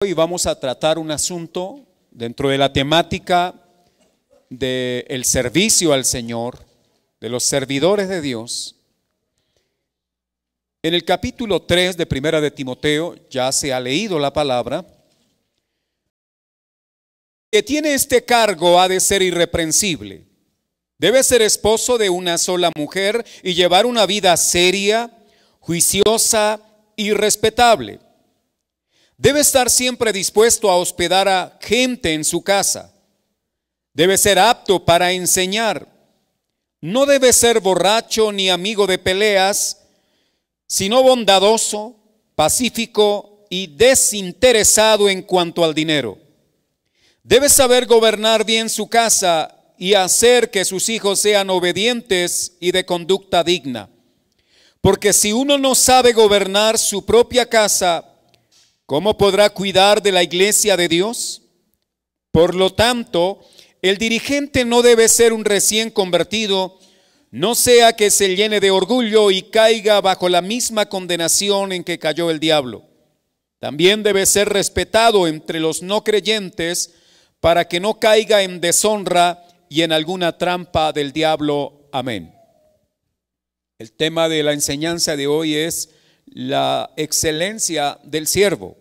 Hoy vamos a tratar un asunto dentro de la temática del servicio al Señor, de los servidores de Dios. En el capítulo 3 de Primera de Timoteo ya se ha leído la palabra. Que tiene este cargo ha de ser irreprensible. Debe ser esposo de una sola mujer y llevar una vida seria, juiciosa y respetable. Debe estar siempre dispuesto a hospedar a gente en su casa. Debe ser apto para enseñar. No debe ser borracho ni amigo de peleas, sino bondadoso, pacífico y desinteresado en cuanto al dinero. Debe saber gobernar bien su casa y hacer que sus hijos sean obedientes y de conducta digna. Porque si uno no sabe gobernar su propia casa, ¿cómo podrá cuidar de la iglesia de Dios? Por lo tanto, el dirigente no debe ser un recién convertido, no sea que se llene de orgullo y caiga bajo la misma condenación en que cayó el diablo. También debe ser respetado entre los no creyentes para que no caiga en deshonra y en alguna trampa del diablo. Amén. El tema de la enseñanza de hoy es la excelencia del siervo.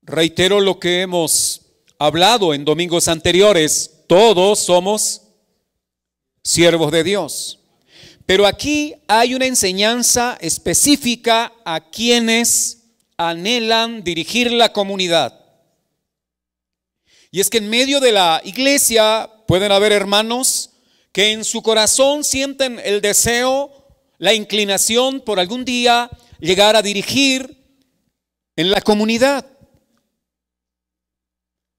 Reitero lo que hemos hablado en domingos anteriores: todos somos siervos de Dios. Pero aquí hay una enseñanza específica a quienes anhelan dirigir la comunidad. Y es que en medio de la iglesia pueden haber hermanos que en su corazón sienten el deseo, la inclinación por algún día llegar a dirigir en la comunidad,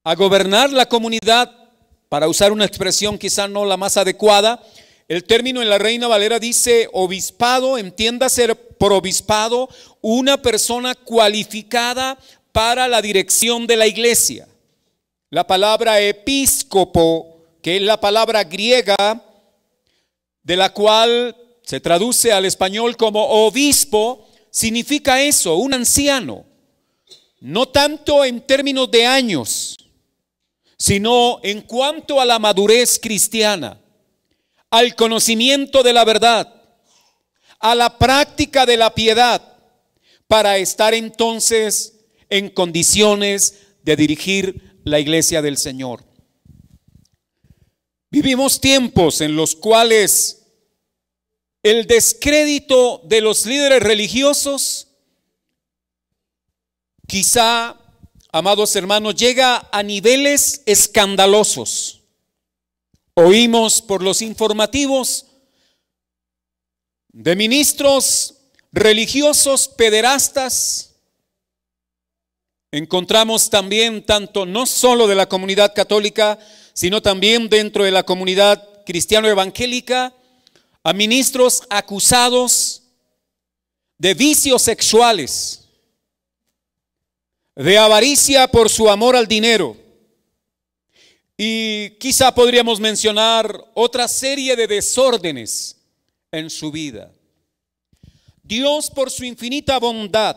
a gobernar la comunidad. Para usar una expresión quizá no la más adecuada, el término en la Reina Valera dice obispado. Entiéndase por obispado una persona cualificada para la dirección de la iglesia. La palabra episcopo, que es la palabra griega de la cual se traduce al español como obispo, significa eso, un anciano. No tanto en términos de años, sino en cuanto a la madurez cristiana, al conocimiento de la verdad, a la práctica de la piedad, para estar entonces en condiciones de dirigir la iglesia del Señor. Vivimos tiempos en los cuales el descrédito de los líderes religiosos, quizá, amados hermanos, llega a niveles escandalosos. Oímos por los informativos de ministros religiosos pederastas. Encontramos también, tanto no solo de la comunidad católica, sino también dentro de la comunidad cristiano-evangélica, a ministros acusados de vicios sexuales, de avaricia por su amor al dinero. Y quizá podríamos mencionar otra serie de desórdenes en su vida. Dios, por su infinita bondad,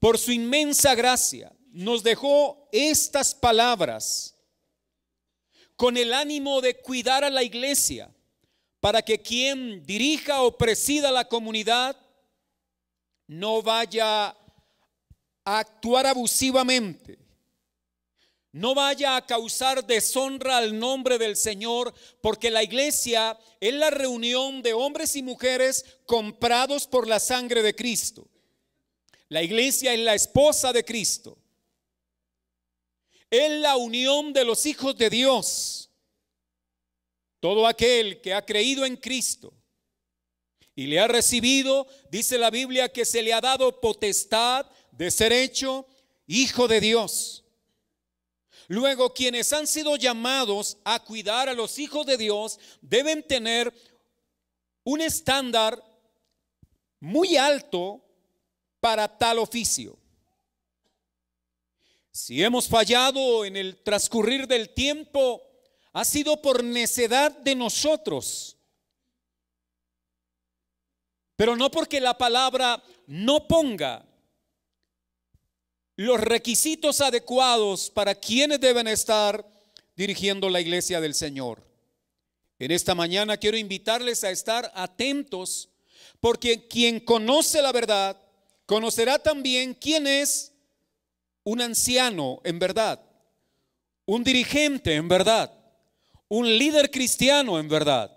por su inmensa gracia, nos dejó estas palabras con el ánimo de cuidar a la iglesia, para que quien dirija o presida la comunidad no vaya a actuar abusivamente, no vaya a causar deshonra al nombre del Señor, porque la iglesia es la reunión de hombres y mujeres comprados por la sangre de Cristo. La iglesia es la esposa de Cristo, es la unión de los hijos de Dios. Todo aquel que ha creído en Cristo y le ha recibido, dice la Biblia, que se le ha dado potestad de ser hecho hijo de Dios. Luego, quienes han sido llamados a cuidar a los hijos de Dios deben tener un estándar muy alto para tal oficio. Si hemos fallado en el transcurrir del tiempo, ha sido por necedad de nosotros, pero no porque la palabra no ponga los requisitos adecuados para quienes deben estar dirigiendo la iglesia del Señor. En esta mañana quiero invitarles a estar atentos, porque quien conoce la verdad, conocerá también quién es un anciano en verdad, un dirigente en verdad, un líder cristiano en verdad.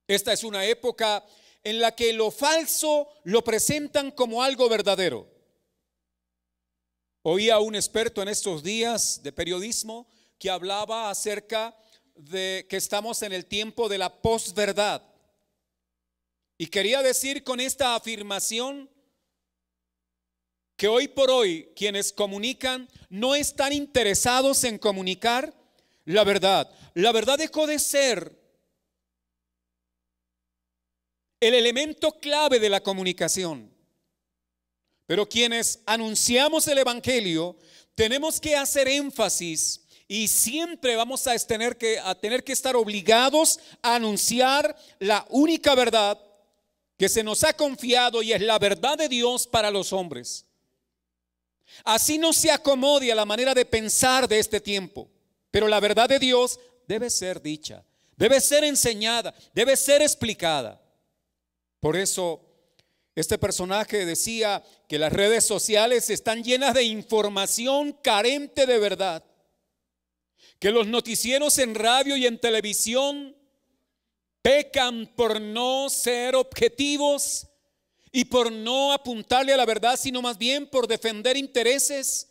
Esta es una época en la que lo falso lo presentan como algo verdadero. Oí a un experto en estos días de periodismo que hablaba acerca de que estamos en el tiempo de la posverdad. Y quería decir con esta afirmación que hoy por hoy quienes comunican no están interesados en comunicar la verdad. La verdad dejó de ser el elemento clave de la comunicación. Pero quienes anunciamos el evangelio tenemos que hacer énfasis y siempre vamos a tener que estar obligados a anunciar la única verdad que se nos ha confiado, y es la verdad de Dios para los hombres. Así no se acomode a la manera de pensar de este tiempo, pero la verdad de Dios debe ser dicha, debe ser enseñada, debe ser explicada. Por eso este personaje decía que las redes sociales están llenas de información carente de verdad, que los noticieros en radio y en televisión pecan por no ser objetivos y por no apuntarle a la verdad, sino más bien por defender intereses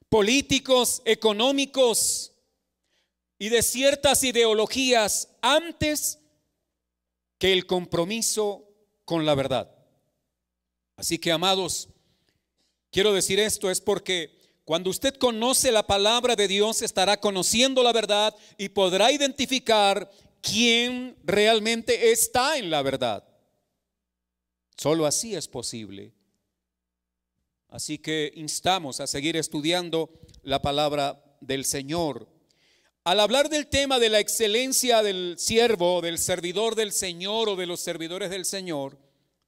políticos, económicos y de ciertas ideologías antes que el compromiso con la verdad. Así que, amados, quiero decir esto es porque cuando usted conoce la palabra de Dios, estará conociendo la verdad y podrá identificar quién realmente está en la verdad. Solo así es posible. Así que instamos a seguir estudiando la palabra del Señor. Al hablar del tema de la excelencia del siervo, del servidor del Señor o de los servidores del Señor,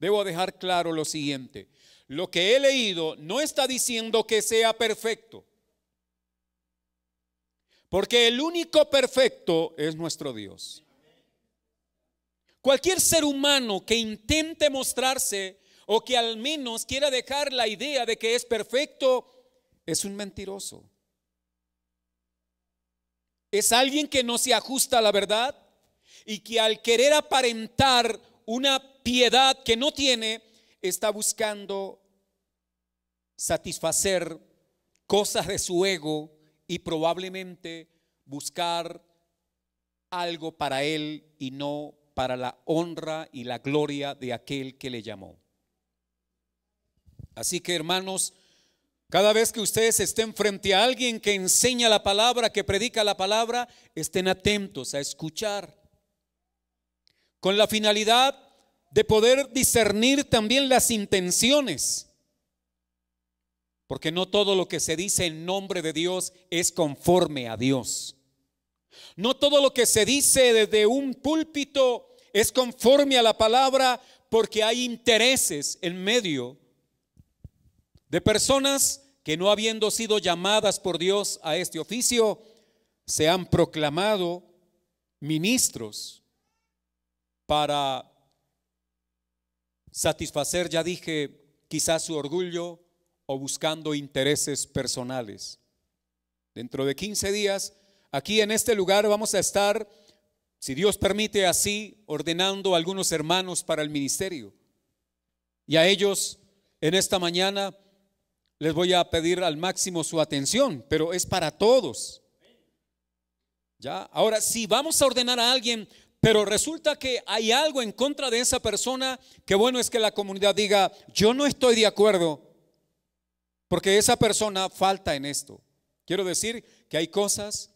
debo dejar claro lo siguiente: lo que he leído no está diciendo que sea perfecto, porque el único perfecto es nuestro Dios. Cualquier ser humano que intente mostrarse o que al menos quiera dejar la idea de que es perfecto es un mentiroso. Es alguien que no se ajusta a la verdad y que al querer aparentar una piedad que no tiene, está buscando satisfacer cosas de su ego y probablemente buscar algo para él y no para la honra y la gloria de aquel que le llamó. Así que, hermanos, cada vez que ustedes estén frente a alguien que enseña la palabra, que predica la palabra, estén atentos a escuchar, con la finalidad de poder discernir también las intenciones, porque no todo lo que se dice en nombre de Dios es conforme a Dios. No todo lo que se dice desde un púlpito es conforme a la palabra, porque hay intereses en medio de personas que, no habiendo sido llamadas por Dios a este oficio, se han proclamado ministros para satisfacer, ya dije, quizás su orgullo o buscando intereses personales. Dentro de 15 días, aquí en este lugar vamos a estar, si Dios permite así, ordenando a algunos hermanos para el ministerio. Y a ellos en esta mañana les voy a pedir al máximo su atención, pero es para todos. ¿Ya? Ahora, si vamos a ordenar a alguien, pero resulta que hay algo en contra de esa persona, qué bueno es que la comunidad diga: yo no estoy de acuerdo, porque esa persona falta en esto. Quiero decir que hay cosas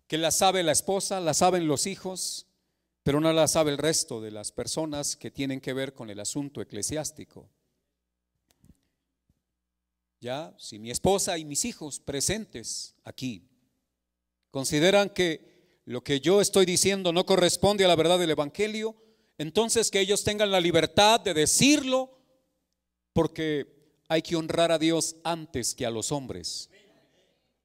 que las sabe la esposa, las saben los hijos, pero no las sabe el resto de las personas que tienen que ver con el asunto eclesiástico. Ya, si mi esposa y mis hijos presentes aquí consideran que lo que yo estoy diciendo no corresponde a la verdad del evangelio, entonces que ellos tengan la libertad de decirlo, porque hay que honrar a Dios antes que a los hombres.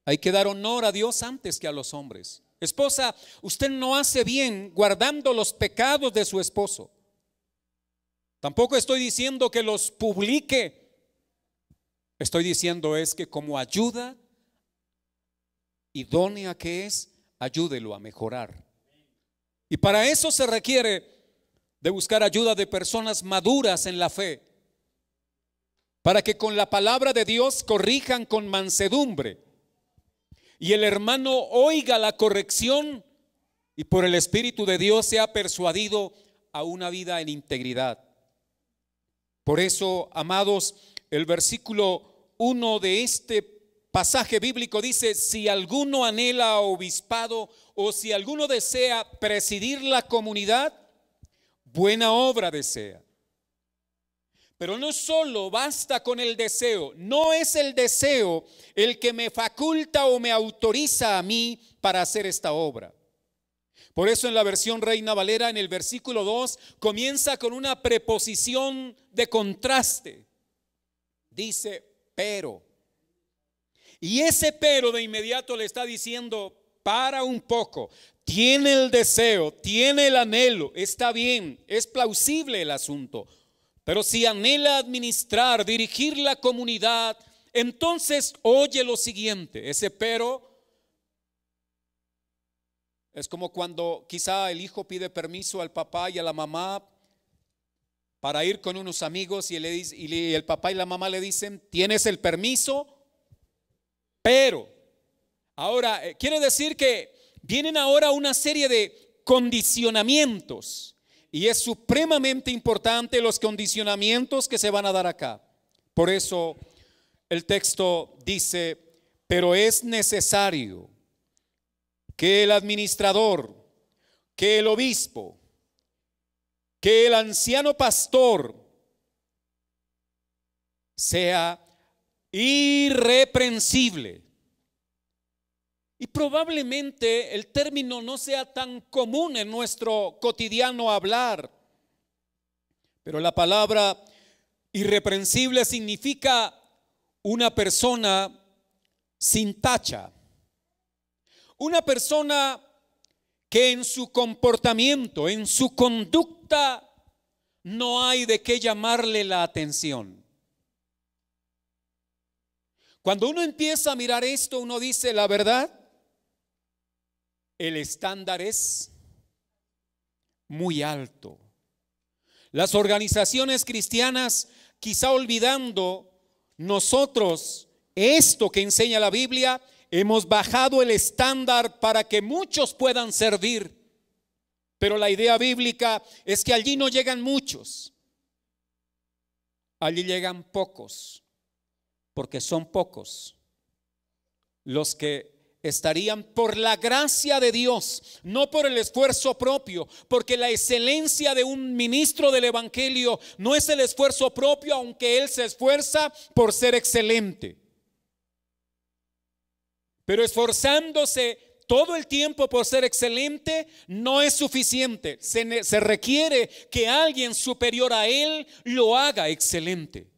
Hay que dar honor a Dios antes que a los hombres. Esposa, usted no hace bien guardando los pecados de su esposo. Tampoco estoy diciendo que los publique. Estoy diciendo es que como ayuda idónea que es, ayúdelo a mejorar. Y para eso se requiere de buscar ayuda de personas maduras en la fe, para que con la palabra de Dios corrijan con mansedumbre y el hermano oiga la corrección y por el Espíritu de Dios sea persuadido a una vida en integridad. Por eso, amados, el versículo 1 de este pasaje bíblico dice: si alguno anhela obispado o si alguno desea presidir la comunidad, buena obra desea. Pero no solo basta con el deseo, no es el deseo el que me faculta o me autoriza a mí para hacer esta obra. Por eso en la versión Reina Valera, en el versículo 2, comienza con una preposición de contraste. Dice pero. Y ese pero de inmediato le está diciendo: para un poco, tiene el deseo, tiene el anhelo, está bien, es plausible el asunto. Pero si anhela administrar, dirigir la comunidad, entonces oye lo siguiente. Ese pero es como cuando quizá el hijo pide permiso al papá y a la mamá para ir con unos amigos y el papá y la mamá le dicen: tienes el permiso, pero. Ahora, quiere decir que vienen ahora una serie de condicionamientos. Y es supremamente importante los condicionamientos que se van a dar acá. Por eso el texto dice: pero es necesario que el administrador, que el obispo, que el anciano pastor sea irreprensible. Y probablemente el término no sea tan común en nuestro cotidiano hablar, pero la palabra irreprensible significa una persona sin tacha, una persona que en su comportamiento, en su conducta, no hay de qué llamarle la atención. Cuando uno empieza a mirar esto, uno dice: la verdad, el estándar es muy alto. Las organizaciones cristianas, quizá olvidando nosotros esto que enseña la Biblia, hemos bajado el estándar para que muchos puedan servir. Pero la idea bíblica es que allí no llegan muchos, allí llegan pocos, porque son pocos los que estarían por la gracia de Dios, no por el esfuerzo propio, porque la excelencia de un ministro del evangelio no es el esfuerzo propio, aunque él se esfuerza por ser excelente. Pero esforzándose todo el tiempo por ser excelente no es suficiente. Se requiere que alguien superior a él lo haga excelente.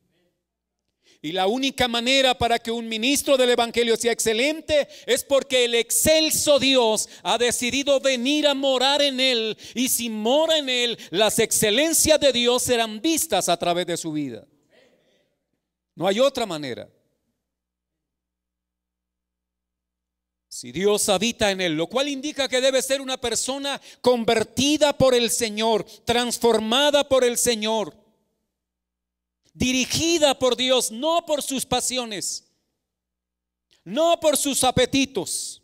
Y la única manera para que un ministro del evangelio sea excelente es porque el excelso Dios ha decidido venir a morar en él. Y si mora en él, las excelencias de Dios serán vistas a través de su vida. No hay otra manera. Si Dios habita en él, lo cual indica que debe ser una persona convertida por el Señor, transformada por el Señor, dirigida por Dios, no por sus pasiones, no por sus apetitos.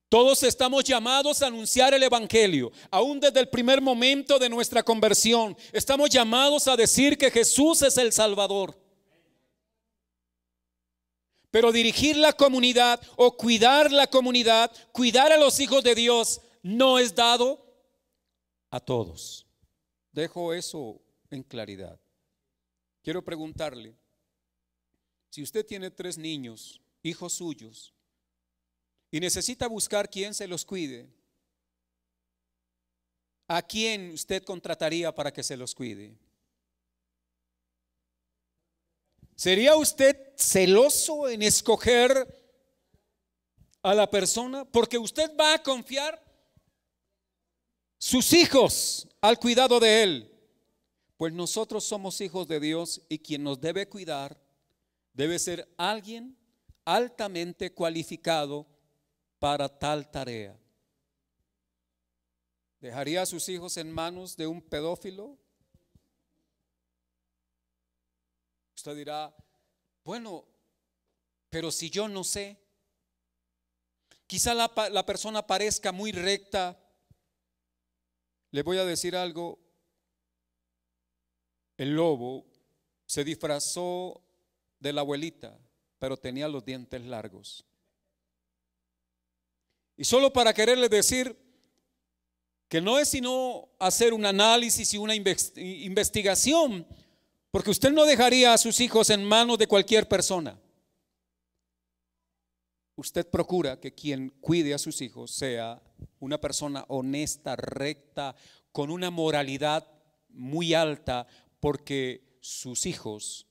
Todos estamos llamados a anunciar el evangelio, aún desde el primer momento de nuestra conversión. Estamos llamados a decir que Jesús es el Salvador. Pero dirigir la comunidad o cuidar la comunidad, cuidar a los hijos de Dios, no es dado a todos. Dejo eso en claridad. Quiero preguntarle: si usted tiene 3 niños, hijos suyos, y necesita buscar quien se los cuide, ¿a quién usted contrataría para que se los cuide? ¿Sería usted celoso en escoger a la persona? Porque usted va a confiar sus hijos al cuidado de él. Pues nosotros somos hijos de Dios y quien nos debe cuidar debe ser alguien altamente cualificado para tal tarea. ¿Dejaría a sus hijos en manos de un pedófilo? Usted dirá, bueno, pero si yo no sé, quizá la persona parezca muy recta. Le voy a decir algo, el lobo se disfrazó de la abuelita, pero tenía los dientes largos. Y solo para quererle decir que no es sino hacer un análisis y una investigación, porque usted no dejaría a sus hijos en manos de cualquier persona. Usted procura que quien cuide a sus hijos sea una persona honesta, recta, con una moralidad muy alta, porque sus hijos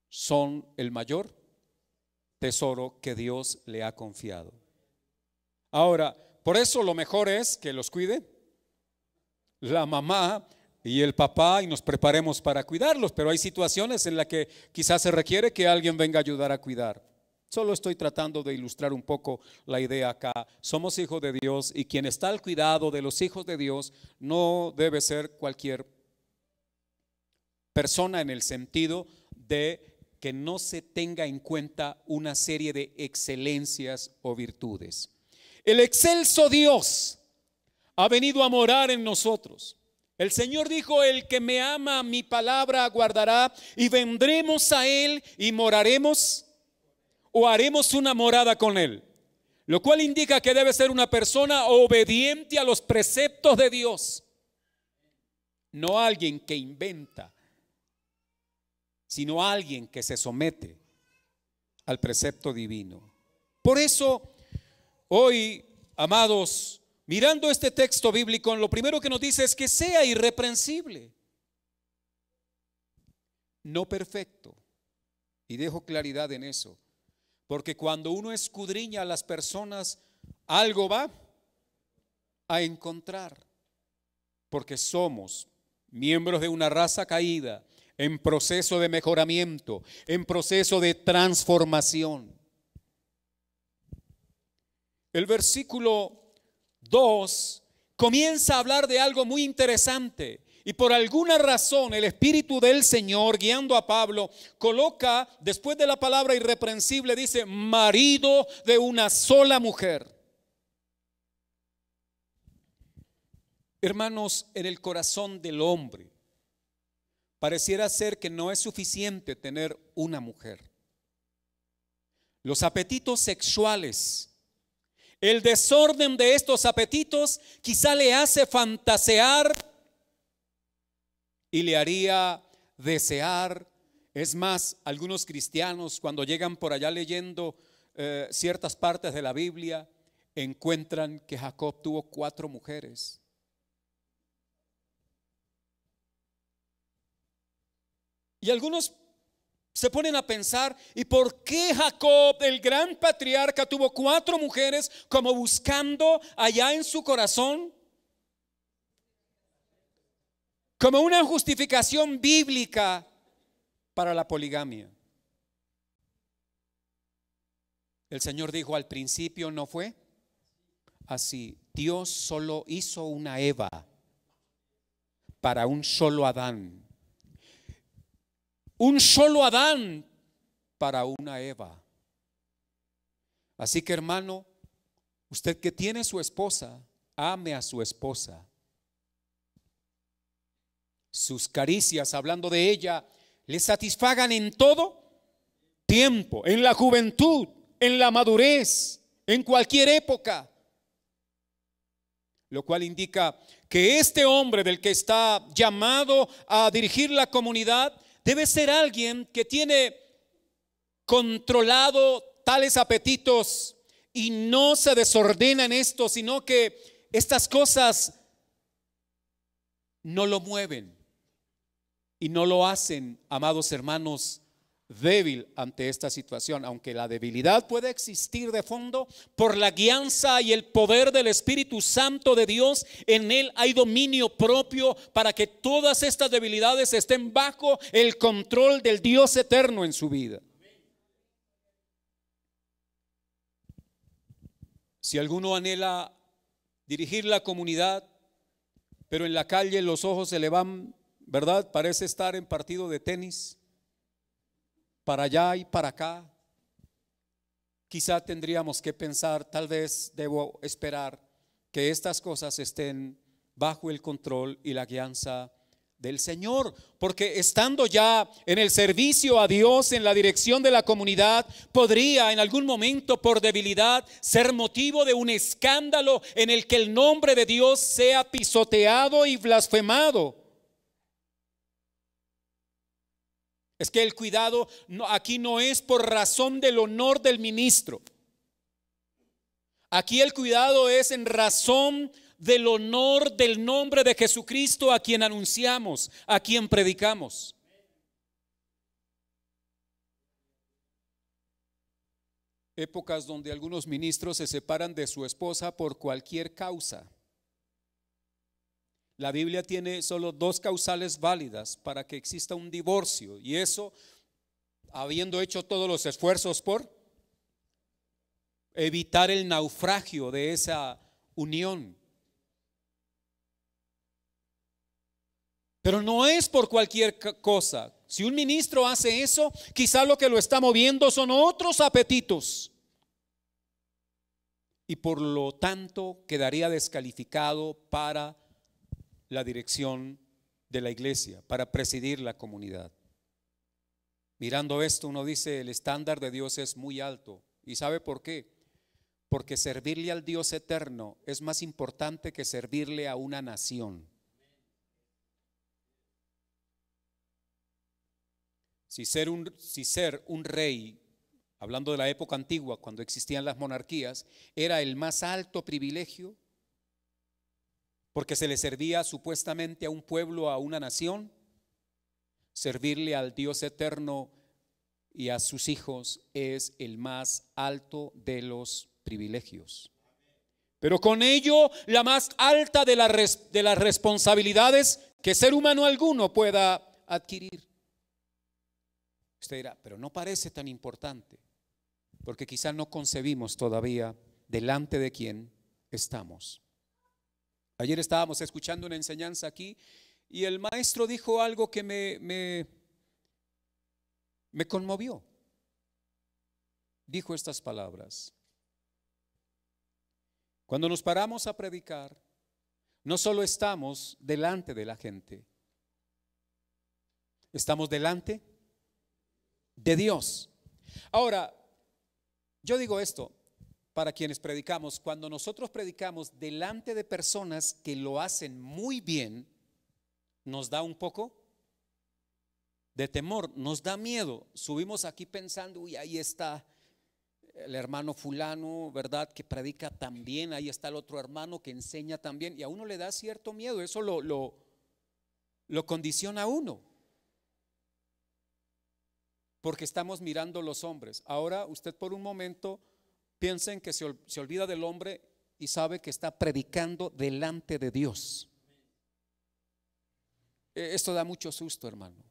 son el mayor tesoro que Dios le ha confiado. Ahora, por eso lo mejor es que los cuide la mamá y el papá y nos preparemos para cuidarlos, pero hay situaciones en las que quizás se requiere que alguien venga a ayudar a cuidar. Solo estoy tratando de ilustrar un poco la idea acá. Somos hijos de Dios y quien está al cuidado de los hijos de Dios no debe ser cualquier persona, en el sentido de que no se tenga en cuenta una serie de excelencias o virtudes. El excelso Dios ha venido a morar en nosotros. El Señor dijo: el que me ama, mi palabra guardará, y vendremos a Él y moraremos, o haremos una morada con Él. Lo cual indica que debe ser una persona obediente a los preceptos de Dios. No alguien que inventa, sino alguien que se somete al precepto divino. Por eso, hoy, amados, mirando este texto bíblico, lo primero que nos dice es que sea irreprensible, no perfecto. Y dejo claridad en eso, porque cuando uno escudriña a las personas, algo va a encontrar, porque somos miembros de una raza caída, en proceso de mejoramiento, en proceso de transformación. El versículo 2 comienza a hablar de algo muy interesante, y por alguna razón el Espíritu del Señor, guiando a Pablo, coloca después de la palabra irreprensible, dice marido de una sola mujer. Hermanos, en el corazón del hombre pareciera ser que no es suficiente tener una mujer. Los apetitos sexuales, el desorden de estos apetitos quizá le hace fantasear y le haría desear. Es más, algunos cristianos, cuando llegan por allá leyendo ciertas partes de la Biblia, encuentran que Jacob tuvo 4 mujeres. Y algunos se ponen a pensar, ¿y por qué Jacob, el gran patriarca, tuvo 4 mujeres, como buscando allá en su corazón como una justificación bíblica para la poligamia? El Señor dijo: al principio no fue así. Dios solo hizo una Eva para un solo Adán. Un solo Adán para una Eva. Así que, hermano, usted que tiene su esposa, ame a su esposa. Sus caricias, hablando de ella, le satisfagan en todo tiempo, en la juventud, en la madurez, en cualquier época. Lo cual indica que este hombre del que está llamado a dirigir la comunidad debe ser alguien que tiene controlado tales apetitos y no se desordena en esto, sino que estas cosas no lo mueven y no lo hacen, amados hermanos, débil ante esta situación, aunque la debilidad puede existir de fondo, por la guianza y el poder del Espíritu Santo de Dios, en Él hay dominio propio para que todas estas debilidades estén bajo el control del Dios eterno en su vida. Si alguno anhela dirigir la comunidad, pero en la calle los ojos se le van, ¿verdad? Parece estar en partido de tenis, para allá y para acá. Quizá tendríamos que pensar, tal vez debo esperar que estas cosas estén bajo el control y la guianza del Señor, porque estando ya en el servicio a Dios, en la dirección de la comunidad, podría en algún momento por debilidad ser motivo de un escándalo en el que el nombre de Dios sea pisoteado y blasfemado. Es que el cuidado aquí no es por razón del honor del ministro. Aquí el cuidado es en razón del honor del nombre de Jesucristo, a quien anunciamos, a quien predicamos. Épocas donde algunos ministros se separan de su esposa por cualquier causa. La Biblia tiene solo 2 causales válidas para que exista un divorcio, y eso habiendo hecho todos los esfuerzos por evitar el naufragio de esa unión. Pero no es por cualquier cosa. Si un ministro hace eso, quizá lo que lo está moviendo son otros apetitos, y por lo tanto quedaría descalificado para la dirección de la iglesia, para presidir la comunidad. Mirando esto, uno dice, el estándar de Dios es muy alto. ¿Y sabe por qué? Porque servirle al Dios eterno es más importante que servirle a una nación. Si ser un rey, hablando de la época antigua, cuando existían las monarquías, era el más alto privilegio, porque se le servía supuestamente a un pueblo, a una nación, servirle al Dios eterno y a sus hijos es el más alto de los privilegios. Pero con ello la más alta de las responsabilidades que ser humano alguno pueda adquirir. Usted dirá, pero no parece tan importante, porque quizá no concebimos todavía delante de quién estamos. Ayer estábamos escuchando una enseñanza aquí y el maestro dijo algo que me conmovió. Dijo estas palabras: cuando nos paramos a predicar, no solo estamos delante de la gente, estamos delante de Dios. Ahora, yo digo esto para quienes predicamos: cuando nosotros predicamos delante de personas que lo hacen muy bien, nos da un poco de temor, nos da miedo. Subimos aquí pensando, uy, ahí está el hermano fulano, ¿verdad?, que predica tan bien, ahí está el otro hermano que enseña tan bien, y a uno le da cierto miedo. Eso lo condiciona a uno, porque estamos mirando los hombres. Ahora usted por un momento piensa en que se olvida del hombre y sabe que está predicando delante de Dios. Esto da mucho susto, hermano,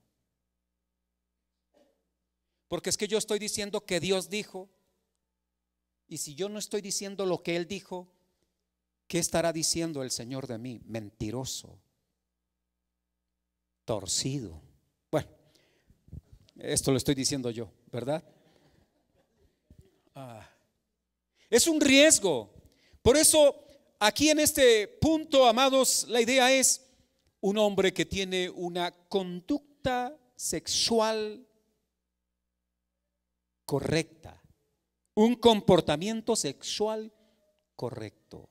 porque es que yo estoy diciendo que Dios dijo, y si yo no estoy diciendo lo que Él dijo, ¿qué estará diciendo el Señor de mí? Mentiroso, torcido. Bueno, esto lo estoy diciendo yo, ¿verdad? Es un riesgo. Por eso aquí en este punto, amados, la idea es un hombre que tiene una conducta sexual correcta, un comportamiento sexual correcto.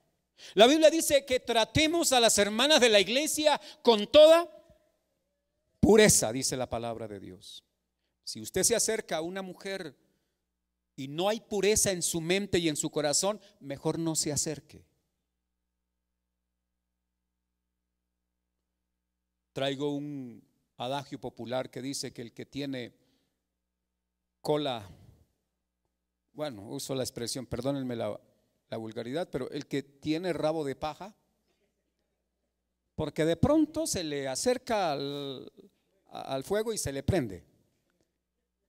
La Biblia dice que tratemos a las hermanas de la iglesia con toda pureza, dice la palabra de Dios. Si usted se acerca a una mujer y no hay pureza en su mente y en su corazón, mejor no se acerque. Traigo un adagio popular que dice que el que tiene cola, bueno, uso la expresión, perdónenme la vulgaridad, pero el que tiene rabo de paja, porque de pronto se le acerca al fuego y se le prende,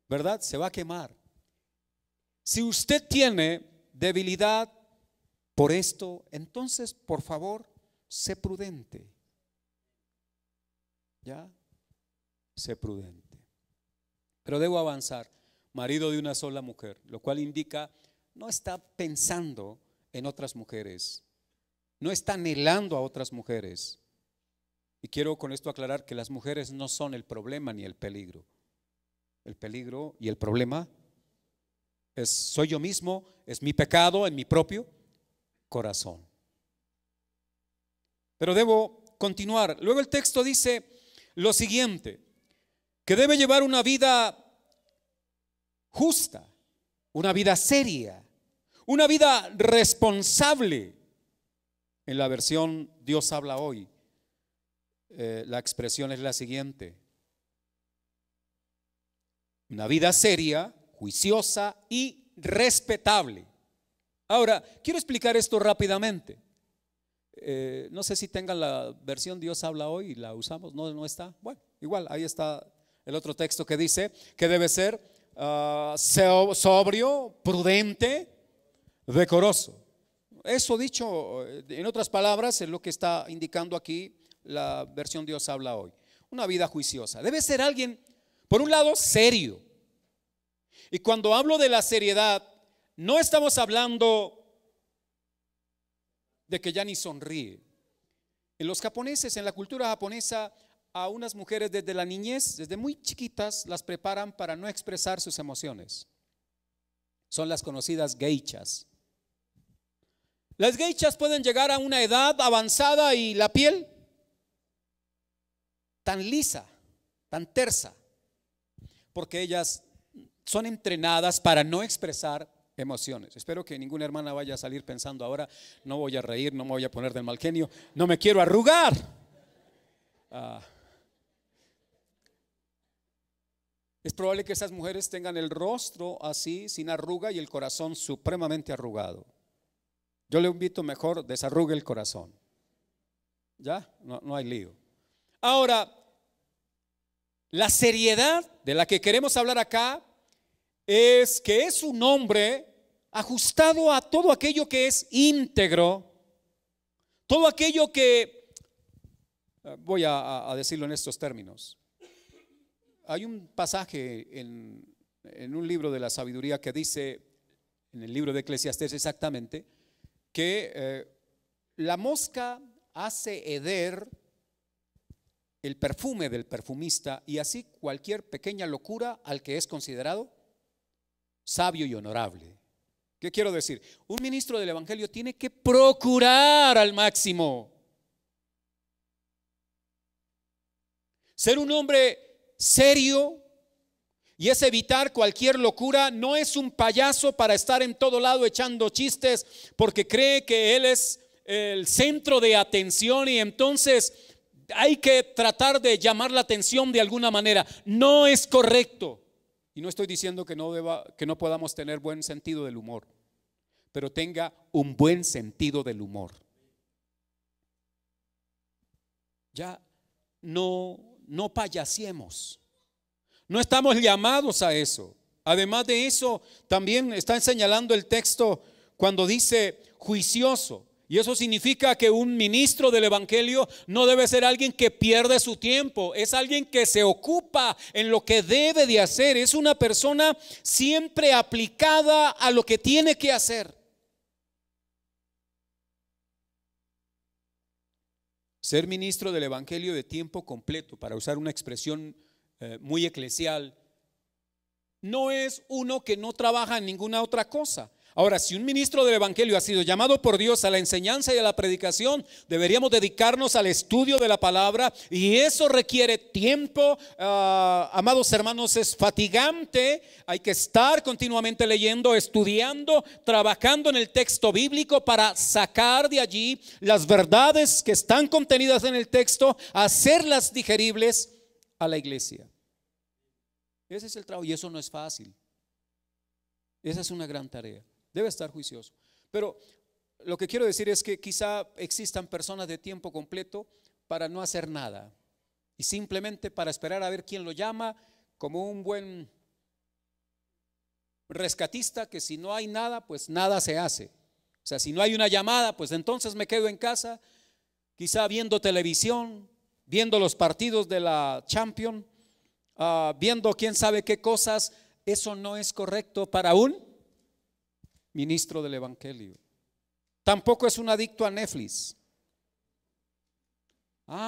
¿verdad? Se va a quemar. Si usted tiene debilidad por esto, entonces por favor, sé prudente. ¿Ya? Sé prudente. Pero debo avanzar. Marido de una sola mujer, lo cual indica no está pensando en otras mujeres, no está anhelando a otras mujeres. Y quiero con esto aclarar que las mujeres no son el problema ni el peligro. El peligro y el problema soy yo mismo, es mi pecado en mi propio corazón. Pero debo continuar. Luego el texto dice lo siguiente, que debe llevar una vida justa, una vida seria, una vida responsable. En la versión Dios habla hoy, la expresión es la siguiente: una vida seria, juiciosa y respetable. Ahora, quiero explicar esto rápidamente. No sé si tengan la versión Dios habla hoy y la usamos. No está. Bueno, igual, ahí está el otro texto que dice que debe ser sobrio, prudente, decoroso. Eso dicho, en otras palabras, es lo que está indicando aquí la versión Dios habla hoy. Una vida juiciosa. Debe ser alguien, por un lado, serio. Y cuando hablo de la seriedad, no estamos hablando de que ya ni sonríe. En los japoneses, en la cultura japonesa, a unas mujeres desde la niñez, desde muy chiquitas, las preparan para no expresar sus emociones. Son las conocidas geishas. Las geishas pueden llegar a una edad avanzada y la piel tan lisa, tan tersa, porque ellas son entrenadas para no expresar emociones. Espero que ninguna hermana vaya a salir pensando ahora, no voy a reír, no me voy a poner del mal genio, no me quiero arrugar. Es probable que esas mujeres tengan el rostro así, sin arruga, y el corazón supremamente arrugado. Yo le invito, mejor desarrugue el corazón. ¿Ya? No hay lío. Ahora, la seriedad de la que queremos hablar acá es que es un hombre ajustado a todo aquello que es íntegro, todo aquello que, voy a decirlo en estos términos. Hay un pasaje en un libro de la sabiduría que dice, en el libro de Eclesiastés exactamente, que la mosca hace heder el perfume del perfumista, y así cualquier pequeña locura al que es considerado sabio y honorable. ¿Qué quiero decir? Un ministro del evangelio tiene que procurar al máximo ser un hombre serio, y es evitar cualquier locura. No es un payaso para estar en todo lado echando chistes porque cree que él es el centro de atención y entonces hay que tratar de llamar la atención de alguna manera. No es correcto. Y no estoy diciendo que no podamos tener buen sentido del humor, pero tenga un buen sentido del humor. Ya no payasiemos. No estamos llamados a eso. Además de eso, también está señalando el texto cuando dice juicioso. Y eso significa que un ministro del evangelio no debe ser alguien que pierde su tiempo. Es alguien que se ocupa en lo que debe de hacer. Es una persona siempre aplicada a lo que tiene que hacer. Ser ministro del evangelio de tiempo completo, para usar una expresión muy eclesial, no es uno que no trabaja en ninguna otra cosa. Ahora, si un ministro del evangelio ha sido llamado por Dios a la enseñanza y a la predicación, deberíamos dedicarnos al estudio de la palabra, y eso requiere tiempo. Amados hermanos, es fatigante. Hay que estar continuamente leyendo, estudiando, trabajando en el texto bíblico para sacar de allí las verdades que están contenidas en el texto, hacerlas digeribles a la iglesia. Ese es el trabajo, y eso no es fácil. Esa es una gran tarea. Debe estar juicioso. Pero lo que quiero decir es que quizá existan personas de tiempo completo para no hacer nada y simplemente para esperar a ver quién lo llama, como un buen rescatista que si no hay nada, pues nada se hace. O sea, si no hay una llamada, pues entonces me quedo en casa, quizá viendo televisión, viendo los partidos de la Champions, viendo quién sabe qué cosas. Eso no es correcto para un ministro del Evangelio. Tampoco es un adicto a Netflix.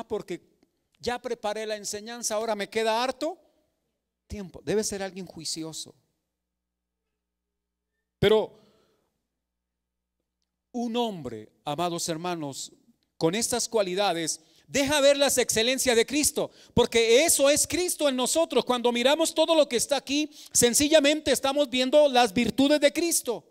Porque ya preparé la enseñanza, ahora me queda harto tiempo. Debe ser alguien juicioso. Pero un hombre, amados hermanos, con estas cualidades, deja ver las excelencias de Cristo, porque eso es Cristo en nosotros. Cuando miramos todo lo que está aquí, sencillamente estamos viendo las virtudes de Cristo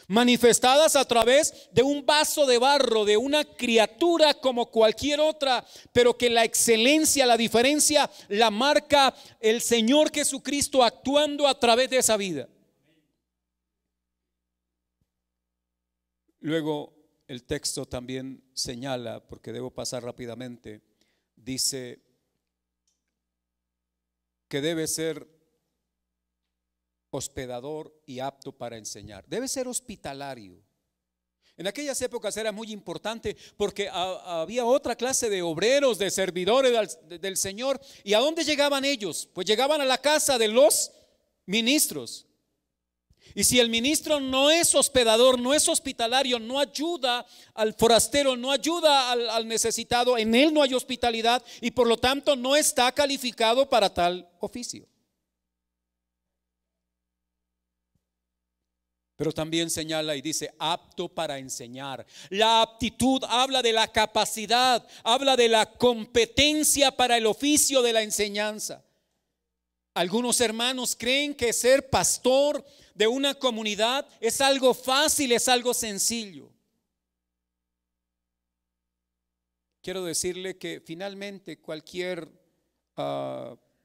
manifestadas a través de un vaso de barro, de una criatura como cualquier otra, pero que la excelencia, la diferencia la marca el Señor Jesucristo actuando a través de esa vida. Luego el texto también señala, porque debo pasar rápidamente, dice que debe ser hospedador y apto para enseñar. Debe ser hospitalario. En aquellas épocas era muy importante porque había otra clase de obreros, de servidores del Señor. ¿Y a dónde llegaban ellos? Pues llegaban a la casa de los ministros. Y si el ministro no es hospedador, no es hospitalario, no ayuda al forastero, no ayuda al necesitado, en él no hay hospitalidad y por lo tanto no está calificado para tal oficio. Pero también señala y dice apto para enseñar. La aptitud habla de la capacidad, habla de la competencia para el oficio de la enseñanza. Algunos hermanos creen que ser pastor de una comunidad es algo fácil, es algo sencillo. Quiero decirle que finalmente cualquier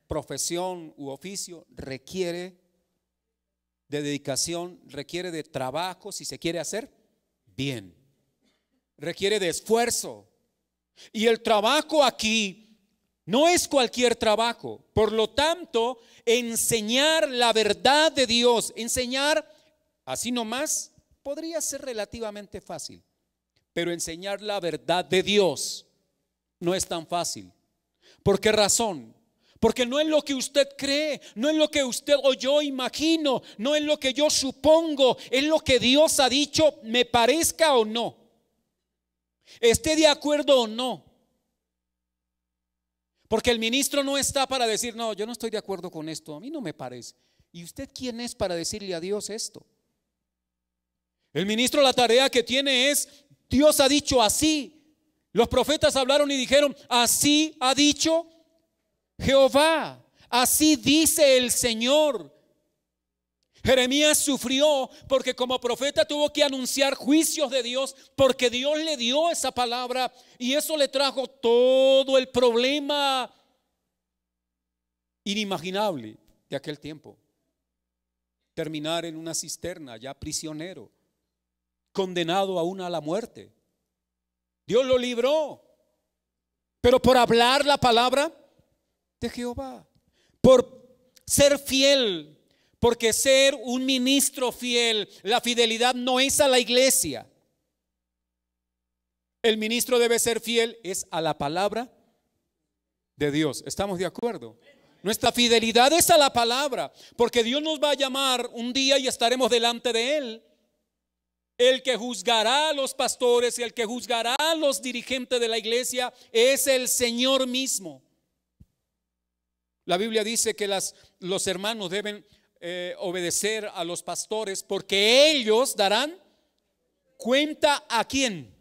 profesión u oficio requiere de dedicación, requiere de trabajo si se quiere hacer bien, requiere de esfuerzo. Y el trabajo aquí no es cualquier trabajo. Por lo tanto, enseñar la verdad de Dios, enseñar así nomás, podría ser relativamente fácil. Pero enseñar la verdad de Dios no es tan fácil. ¿Por qué razón? Porque no es lo que usted cree, no es lo que usted o yo imagino, no es lo que yo supongo, es lo que Dios ha dicho, me parezca o no, esté de acuerdo o no. Porque el ministro no está para decir, no, yo no estoy de acuerdo con esto, a mí no me parece. ¿Y usted quién es para decirle a Dios esto? El ministro, la tarea que tiene es, Dios ha dicho así. Los profetas hablaron y dijeron, así ha dicho Jehová, así dice el Señor. Jeremías sufrió porque como profeta tuvo que anunciar juicios de Dios, porque Dios le dio esa palabra y eso le trajo todo el problema inimaginable de aquel tiempo. Terminar en una cisterna, ya prisionero, condenado aún a la muerte. Dios lo libró, pero por hablar la palabra de Jehová, por ser fiel. Porque ser un ministro fiel, la fidelidad no es a la iglesia. El ministro debe ser fiel es a la palabra de Dios. ¿Estamos de acuerdo? Nuestra fidelidad es a la palabra, porque Dios nos va a llamar un día y estaremos delante de Él. El que juzgará a los pastores y el que juzgará a los dirigentes de la iglesia es el Señor mismo. La Biblia dice que los hermanos deben obedecer a los pastores porque ellos darán cuenta ¿a quién?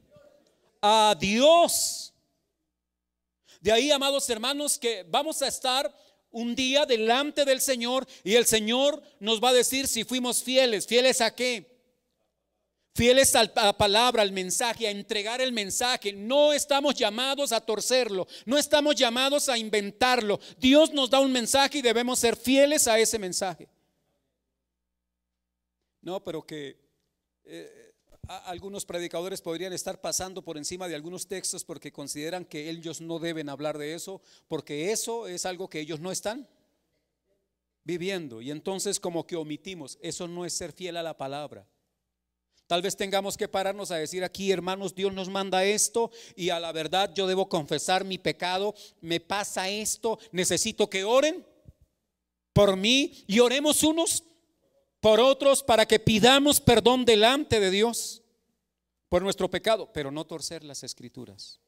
A Dios. De ahí, amados hermanos, que vamos a estar un día delante del Señor y el Señor nos va a decir si fuimos fieles. ¿Fieles a qué? Fieles a la palabra, al mensaje, a entregar el mensaje. No estamos llamados a torcerlo, no estamos llamados a inventarlo. Dios nos da un mensaje y debemos ser fieles a ese mensaje. No, pero que algunos predicadores podrían estar pasando por encima de algunos textos porque consideran que ellos no deben hablar de eso, porque eso es algo que ellos no están viviendo, y entonces como que omitimos. Eso no es ser fiel a la palabra. Tal vez tengamos que pararnos a decir aquí, hermanos, Dios nos manda esto y a la verdad yo debo confesar mi pecado, me pasa esto, necesito que oren por mí y oremos unos por otros para que pidamos perdón delante de Dios por nuestro pecado, pero no torcer las escrituras,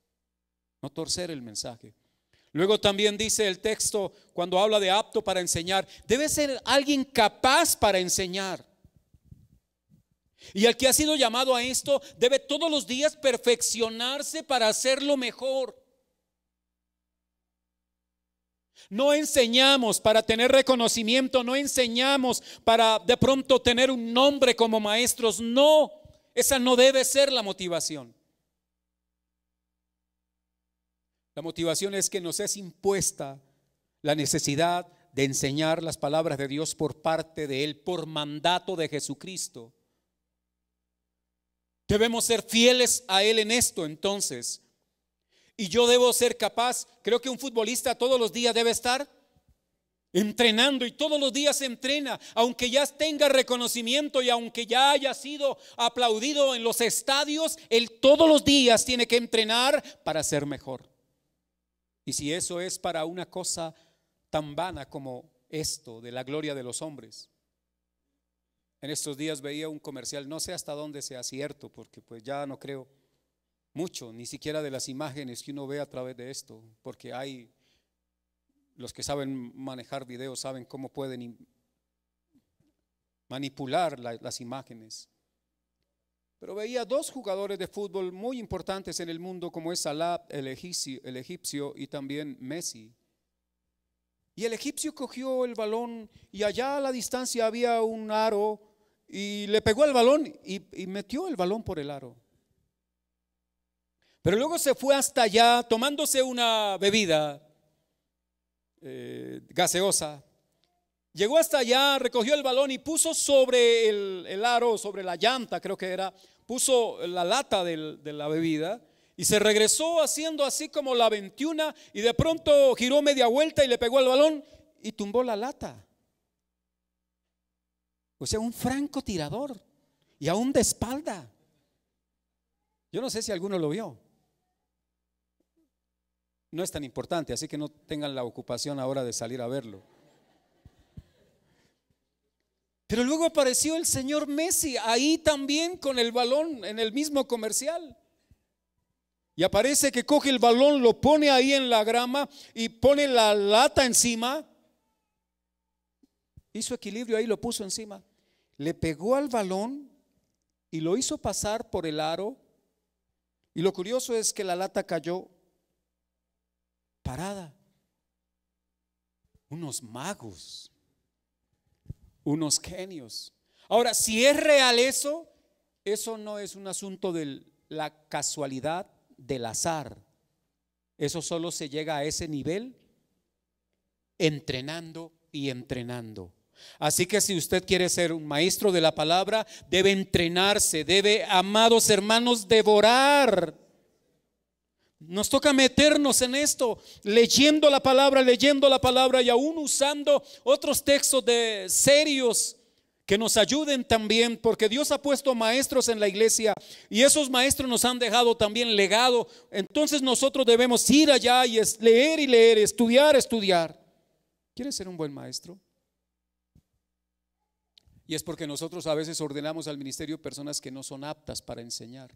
no torcer el mensaje. Luego también dice el texto, cuando habla de apto para enseñar, debe ser alguien capaz para enseñar. Y el que ha sido llamado a esto debe todos los días perfeccionarse para hacerlo mejor. No enseñamos para tener reconocimiento, no enseñamos para de pronto tener un nombre como maestros. No, esa no debe ser la motivación. La motivación es que nos es impuesta la necesidad de enseñar las palabras de Dios por parte de Él, por mandato de Jesucristo. Debemos ser fieles a Él en esto, entonces. Y yo debo ser capaz. Creo que un futbolista todos los días debe estar entrenando, y todos los días se entrena, aunque ya tenga reconocimiento y aunque ya haya sido aplaudido en los estadios, él todos los días tiene que entrenar para ser mejor. Y si eso es para una cosa tan vana como esto de la gloria de los hombres. En estos días veía un comercial, no sé hasta dónde sea cierto, porque pues ya no creo mucho, ni siquiera de las imágenes que uno ve a través de esto, porque hay los que saben manejar videos, saben cómo pueden manipular las imágenes. Pero veía dos jugadores de fútbol muy importantes en el mundo, como es Salah, el egipcio, y también Messi. Y el egipcio cogió el balón y allá a la distancia había un aro y le pegó al balón y metió el balón por el aro. Pero luego se fue hasta allá tomándose una bebida gaseosa. Llegó hasta allá, recogió el balón y puso sobre el aro, sobre la llanta, creo que era, puso la lata de la bebida y se regresó haciendo así como la 21 y de pronto giró media vuelta y le pegó al balón y tumbó la lata. O sea, un francotirador y aún de espalda. Yo no sé si alguno lo vio. No es tan importante, así que no tengan la ocupación ahora de salir a verlo. Pero luego apareció el señor Messi ahí también con el balón en el mismo comercial. Y aparece que coge el balón, lo pone ahí en la grama y pone la lata encima. Hizo equilibrio ahí, lo puso encima. Le pegó al balón y lo hizo pasar por el aro. Y lo curioso es que la lata cayó parada. Unos magos, unos genios. Ahora, si es real eso no es un asunto de la casualidad, del azar. Eso solo se llega a ese nivel entrenando y entrenando. Así que si usted quiere ser un maestro de la palabra, debe entrenarse, debe, amados hermanos, devorar. Nos toca meternos en esto, leyendo la palabra y aún usando otros textos serios que nos ayuden también, porque Dios ha puesto maestros en la iglesia y esos maestros nos han dejado también legado. Entonces nosotros debemos ir allá y leer y leer, estudiar. ¿Quieres ser un buen maestro? Y es porque nosotros a veces ordenamos al ministerio personas que no son aptas para enseñar.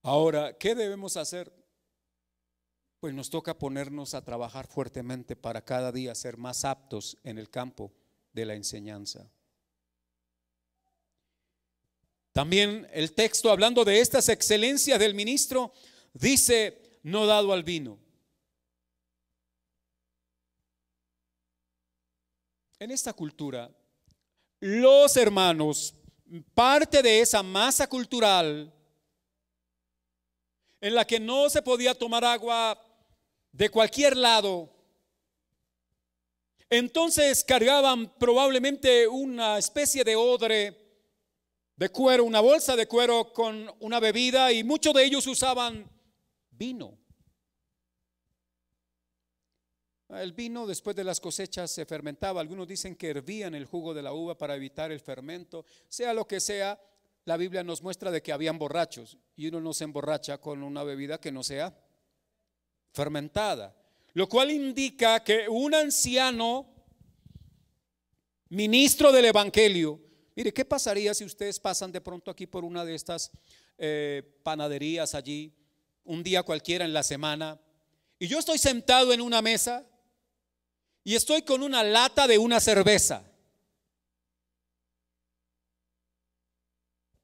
Ahora, ¿qué debemos hacer? Pues nos toca ponernos a trabajar fuertemente para cada día ser más aptos en el campo de la enseñanza. También el texto, hablando de estas excelencias del ministro, dice: no dado al vino. En esta cultura, los hermanos, parte de esa masa cultural en la que no se podía tomar agua de cualquier lado, Entonces cargaban probablemente una especie de odre de cuero, una bolsa de cuero con una bebida, y muchos de ellos usaban vino. El vino después de las cosechas se fermentaba. Algunos dicen que hervían el jugo de la uva para evitar el fermento. Sea lo que sea, la Biblia nos muestra de que habían borrachos, y uno no se emborracha con una bebida que no sea fermentada, lo cual indica que un anciano ministro del evangelio, mire, ¿qué pasaría si ustedes pasan de pronto aquí por una de estas panaderías allí un día cualquiera en la semana, y yo estoy sentado en una mesa y estoy con una lata de una cerveza?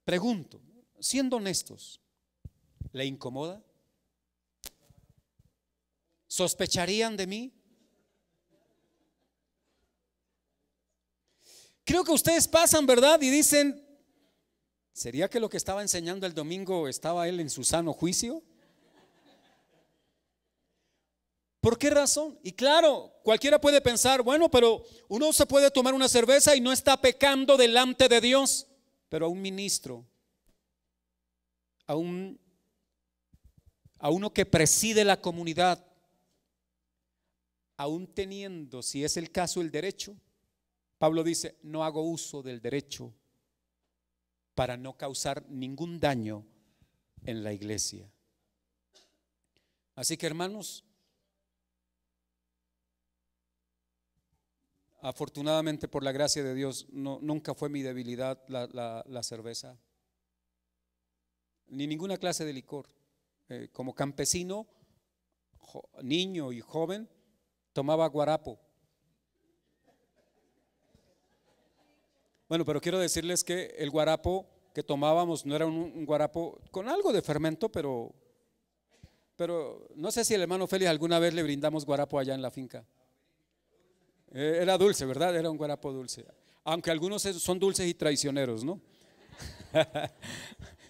Pregunto, siendo honestos, ¿le incomoda? ¿Sospecharían de mí? Creo que ustedes pasan, ¿verdad? Y dicen, ¿sería que lo que estaba enseñando el domingo estaba él en su sano juicio? ¿Por qué razón? Y claro, cualquiera puede pensar, bueno, pero uno se puede tomar una cerveza y no está pecando delante de Dios. Pero a un ministro, a uno que preside la comunidad, aún teniendo, si es el caso, el derecho, Pablo dice, no hago uso del derecho para no causar ningún daño en la iglesia. Así que, hermanos, afortunadamente por la gracia de Dios, nunca fue mi debilidad la cerveza, ni ninguna clase de licor. Como campesino, niño y joven, tomaba guarapo. Bueno, pero quiero decirles que el guarapo que tomábamos no era un guarapo con algo de fermento, pero no sé si el hermano Félix alguna vez le brindamos guarapo allá en la finca. Era dulce, ¿verdad? Era un guarapo dulce. Aunque algunos son dulces y traicioneros, ¿no?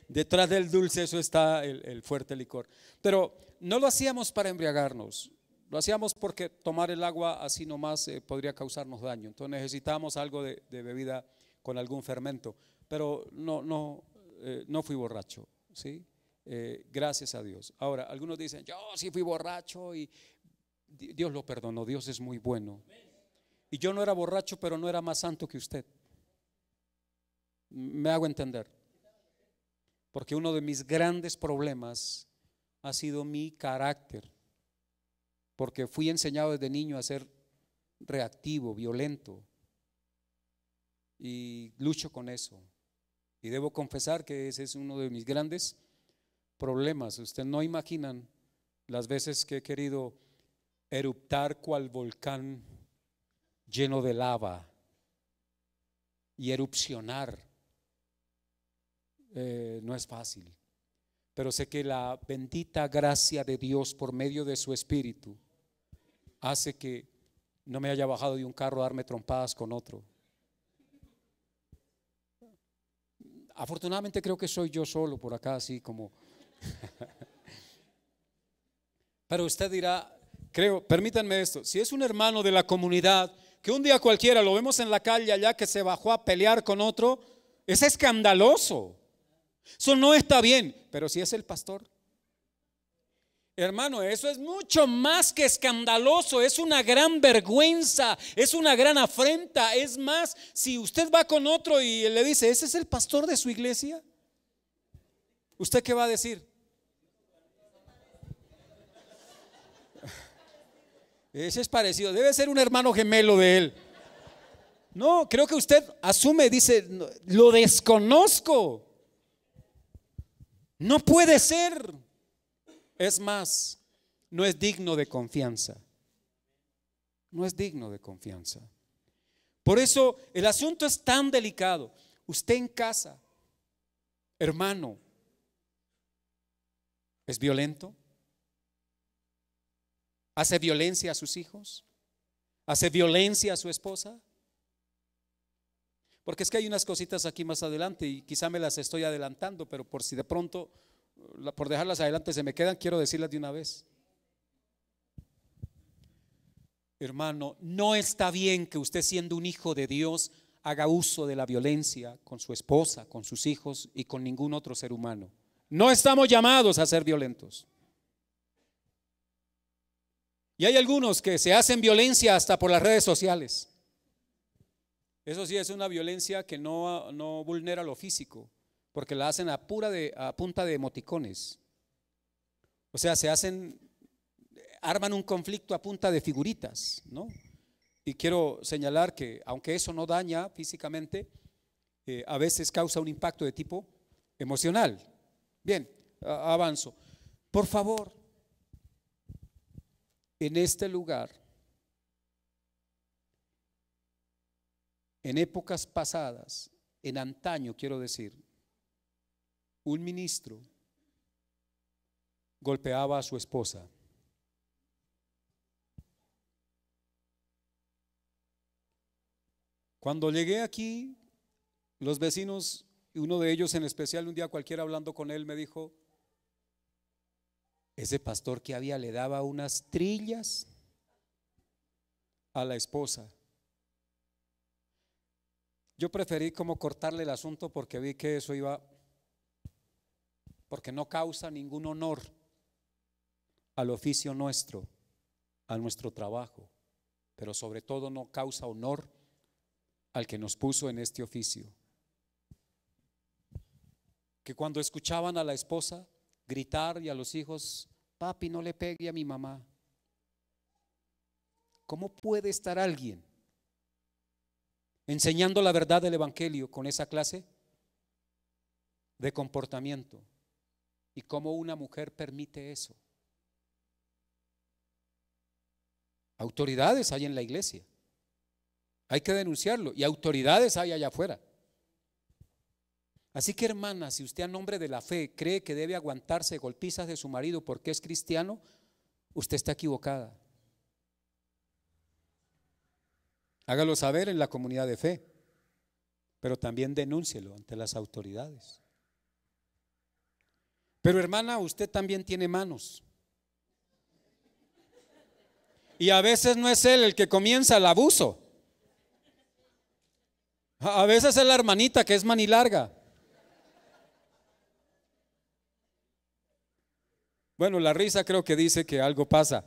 Detrás del dulce eso está el fuerte licor. Pero no lo hacíamos para embriagarnos. Lo hacíamos porque tomar el agua así nomás podría causarnos daño. Entonces necesitábamos algo de bebida con algún fermento. Pero no fui borracho, ¿sí? Gracias a Dios. Ahora, algunos dicen, yo sí fui borracho y Dios lo perdonó. Dios es muy bueno. Y yo no era borracho, pero no era más santo que usted. Me hago entender. Porque uno de mis grandes problemas ha sido mi carácter. Porque fui enseñado desde niño a ser reactivo, violento. Y lucho con eso. Y debo confesar que ese es uno de mis grandes problemas. Ustedes no imaginan las veces que he querido eruptar cual volcán lleno de lava y erupcionar. No es fácil, pero sé que la bendita gracia de Dios por medio de su Espíritu hace que no me haya bajado de un carro a darme trompadas con otro. Afortunadamente creo que soy yo solo por acá, así como pero usted dirá, permítanme esto, si es un hermano de la comunidad que un día cualquiera lo vemos en la calle allá que se bajó a pelear con otro, es escandaloso. Eso no está bien. Pero si es el pastor, hermano, eso es mucho más que escandaloso. Es una gran vergüenza, es una gran afrenta. Es más, si usted va con otro y le dice, ¿ese es el pastor de su iglesia? ¿Usted qué va a decir? Ese es parecido, debe ser un hermano gemelo de él. No, creo que usted asume, dice, lo desconozco. No puede ser. Es más, no es digno de confianza. No es digno de confianza. Por eso el asunto es tan delicado. Usted en casa, hermano, ¿es violento? ¿Hace violencia a sus hijos? ¿Hace violencia a su esposa? Porque es que hay unas cositas aquí más adelante y quizá me las estoy adelantando, pero por si de pronto, por dejarlas adelante se me quedan, quiero decirlas de una vez. Hermano, no está bien que usted, siendo un hijo de Dios, haga uso de la violencia con su esposa, con sus hijos y con ningún otro ser humano. No estamos llamados a ser violentos. Y hay algunos que se hacen violencia hasta por las redes sociales. Eso sí es una violencia que no vulnera lo físico, porque la hacen a punta de emoticones. O sea, arman un conflicto a punta de figuritas, ¿no? Y quiero señalar que aunque eso no daña físicamente, a veces causa un impacto de tipo emocional. Bien, avanzo. Por favor, en este lugar, en épocas pasadas, en antaño quiero decir, un ministro golpeaba a su esposa. Cuando llegué aquí, los vecinos, y uno de ellos en especial, un día cualquiera hablando con él, me dijo: ese pastor que había le daba unas trillas a la esposa. Yo preferí como cortarle el asunto porque vi que eso porque no causa ningún honor al oficio nuestro, a nuestro trabajo, pero sobre todo no causa honor al que nos puso en este oficio. Que cuando escuchaban a la esposa gritar y a los hijos: papi, no le pegue a mi mamá. ¿Cómo puede estar alguien enseñando la verdad del evangelio con esa clase de comportamiento? ¿Y cómo una mujer permite eso? Autoridades hay en la iglesia, hay que denunciarlo, y autoridades hay allá afuera. Así que, hermana, si usted a nombre de la fe cree que debe aguantarse golpizas de su marido porque es cristiano, usted está equivocada. Hágalo saber en la comunidad de fe, pero también denúncielo ante las autoridades. Pero, hermana, usted también tiene manos. Y a veces no es él el que comienza el abuso. A veces es la hermanita que es manilarga. Bueno, la risa creo que dice que algo pasa.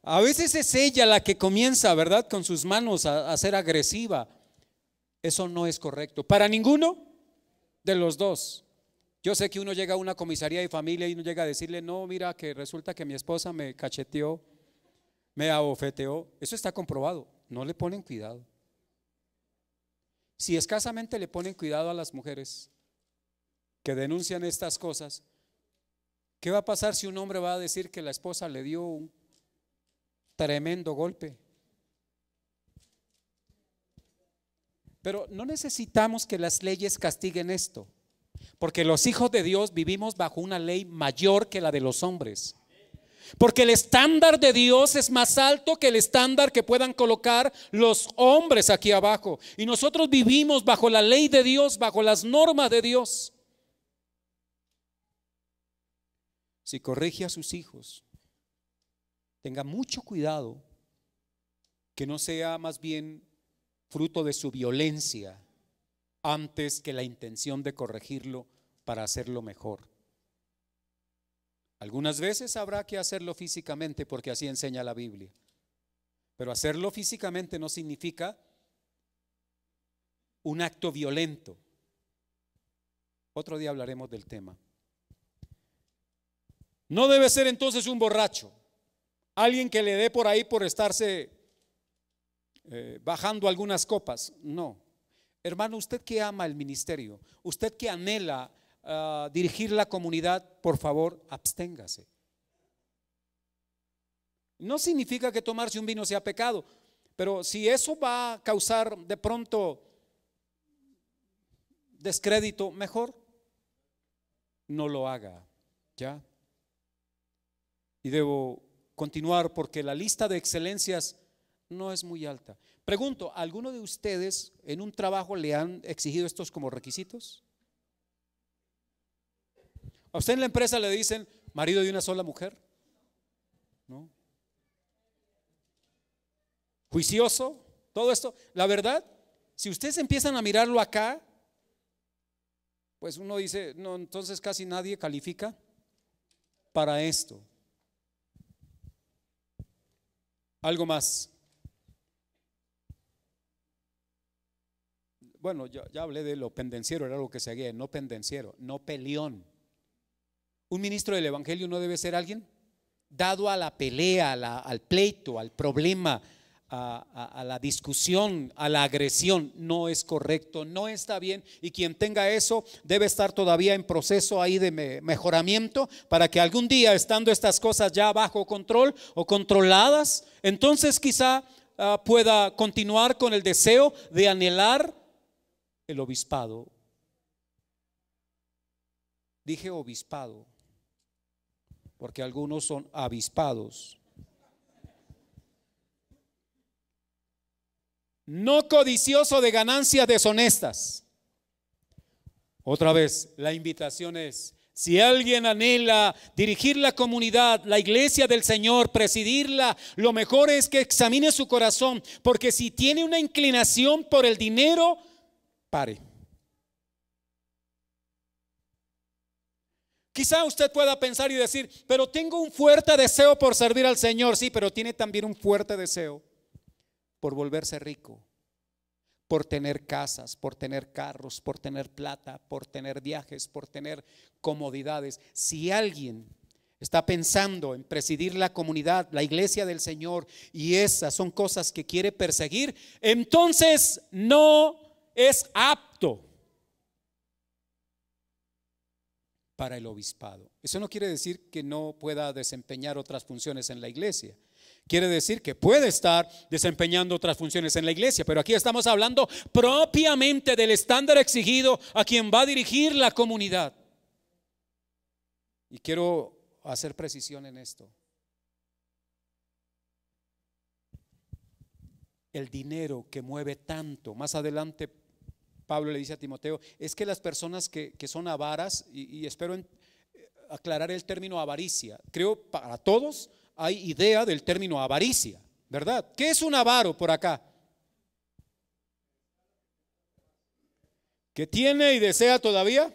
A veces es ella la que comienza, ¿verdad?, con sus manos a ser agresiva. Eso no es correcto para ninguno de los dos. Yo sé que uno llega a una comisaría de familia y uno llega a decirle: no, mira, que resulta que mi esposa me cacheteó, me abofeteó. Eso está comprobado. No le ponen cuidado. Si escasamente le ponen cuidado a las mujeres que denuncian estas cosas, ¿qué va a pasar si un hombre va a decir que la esposa le dio un tremendo golpe? Pero no necesitamos que las leyes castiguen esto, porque los hijos de Dios vivimos bajo una ley mayor que la de los hombres. Porque el estándar de Dios es más alto que el estándar que puedan colocar los hombres aquí abajo. Y nosotros vivimos bajo la ley de Dios, bajo las normas de Dios. Si corrige a sus hijos, tenga mucho cuidado que no sea más bien fruto de su violencia antes que la intención de corregirlo para hacerlo mejor. Algunas veces habrá que hacerlo físicamente porque así enseña la Biblia, pero hacerlo físicamente no significa un acto violento. Otro día hablaremos del tema. No debe ser entonces un borracho, alguien que le dé por ahí por estarse bajando algunas copas. No, hermano, usted que ama el ministerio, usted que anhela dirigir la comunidad, por favor, absténgase. No significa que tomarse un vino sea pecado, pero si eso va a causar de pronto descrédito, mejor no lo haga, ¿ya? Y debo continuar porque la lista de excelencias no es muy alta. Pregunto, ¿alguno de ustedes en un trabajo le han exigido estos como requisitos? ¿A usted en la empresa le dicen marido de una sola mujer? ¿No? juicioso, todo esto. La verdad, si ustedes empiezan a mirarlo acá, pues uno dice, no, entonces casi nadie califica para esto. Algo más. Bueno, ya hablé de lo pendenciero, era lo que seguía, no pendenciero, no peleón. Un ministro del evangelio no debe ser alguien dado a la pelea, al pleito, al problema, a la discusión, a la agresión. No es correcto, no está bien, y quien tenga eso debe estar todavía en proceso ahí de mejoramiento, para que algún día, estando estas cosas ya bajo control o controladas, entonces quizá pueda continuar con el deseo de anhelar el obispado. Dije obispado porque algunos son avispados. No codicioso de ganancias deshonestas. Otra vez, la invitación es: si alguien anhela dirigir la comunidad, la iglesia del Señor, presidirla, lo mejor es que examine su corazón, porque si tiene una inclinación por el dinero, pare. Quizá usted pueda pensar y decir, pero tengo un fuerte deseo por servir al Señor. Sí, pero tiene también un fuerte deseo por volverse rico, por tener casas, por tener carros, por tener plata, por tener viajes, por tener comodidades. Si alguien está pensando en presidir la comunidad, la iglesia del Señor, y esas son cosas que quiere perseguir, entonces no es apto para el obispado. Eso no quiere decir que no pueda desempeñar otras funciones en la iglesia. Quiere decir que puede estar desempeñando otras funciones en la iglesia, pero aquí estamos hablando propiamente del estándar exigido a quien va a dirigir la comunidad. Y quiero hacer precisión en esto. El dinero que mueve tanto, más adelante Pablo le dice a Timoteo, es que las personas que son avaras, y espero aclarar el término avaricia. Creo para todos hay idea del término avaricia, ¿verdad? ¿Qué es un avaro por acá? ¿Que tiene y desea todavía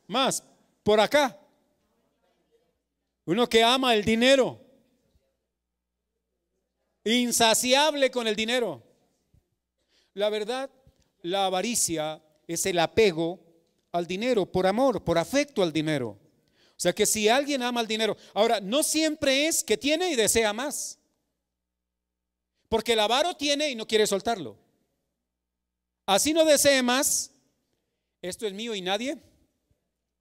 más? Por acá, uno que ama el dinero, insaciable con el dinero. La verdad, la avaricia es el apego al dinero por amor, por afecto al dinero. O sea que si alguien ama el dinero, ahora no siempre es que tiene y desea más, porque el avaro tiene y no quiere soltarlo. Así no desee más, esto es mío y nadie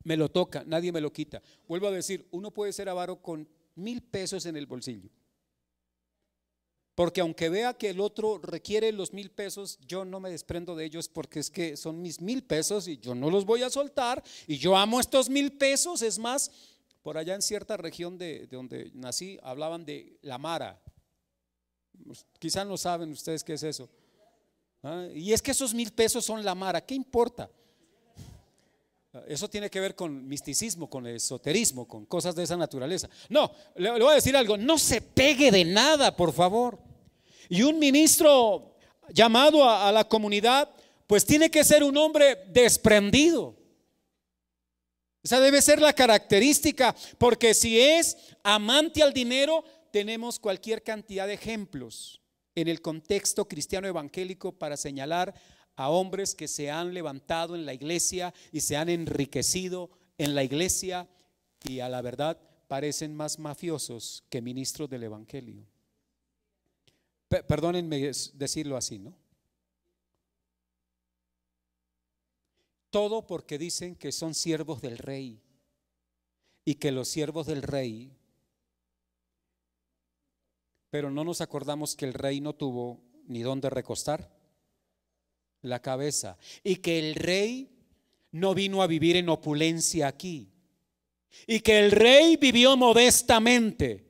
me lo toca, nadie me lo quita. Vuelvo a decir, uno puede ser avaro con 1,000 pesos en el bolsillo, porque aunque vea que el otro requiere los 1,000 pesos, yo no me desprendo de ellos, porque es que son mis 1,000 pesos y yo no los voy a soltar, y yo amo estos 1,000 pesos. Es más, por allá en cierta región de donde nací, hablaban de la mara. Quizás no saben ustedes qué es eso. Y es que esos 1,000 pesos son la mara. ¿Qué importa? Eso tiene que ver con misticismo, con esoterismo, con cosas de esa naturaleza. No, le voy a decir algo, no se pegue de nada, por favor. Y un ministro llamado a la comunidad, pues tiene que ser un hombre desprendido. Esa debe ser la característica, porque si es amante al dinero, tenemos cualquier cantidad de ejemplos en el contexto cristiano evangélico para señalar a hombres que se han levantado en la iglesia y se han enriquecido en la iglesia, y a la verdad parecen más mafiosos que ministros del evangelio. Perdónenme decirlo así, ¿no? Todo porque dicen que son siervos del rey, y que los siervos del rey, pero no nos acordamos que el rey no tuvo ni dónde recostar la cabeza, y que el rey no vino a vivir en opulencia aquí, y que el rey vivió modestamente.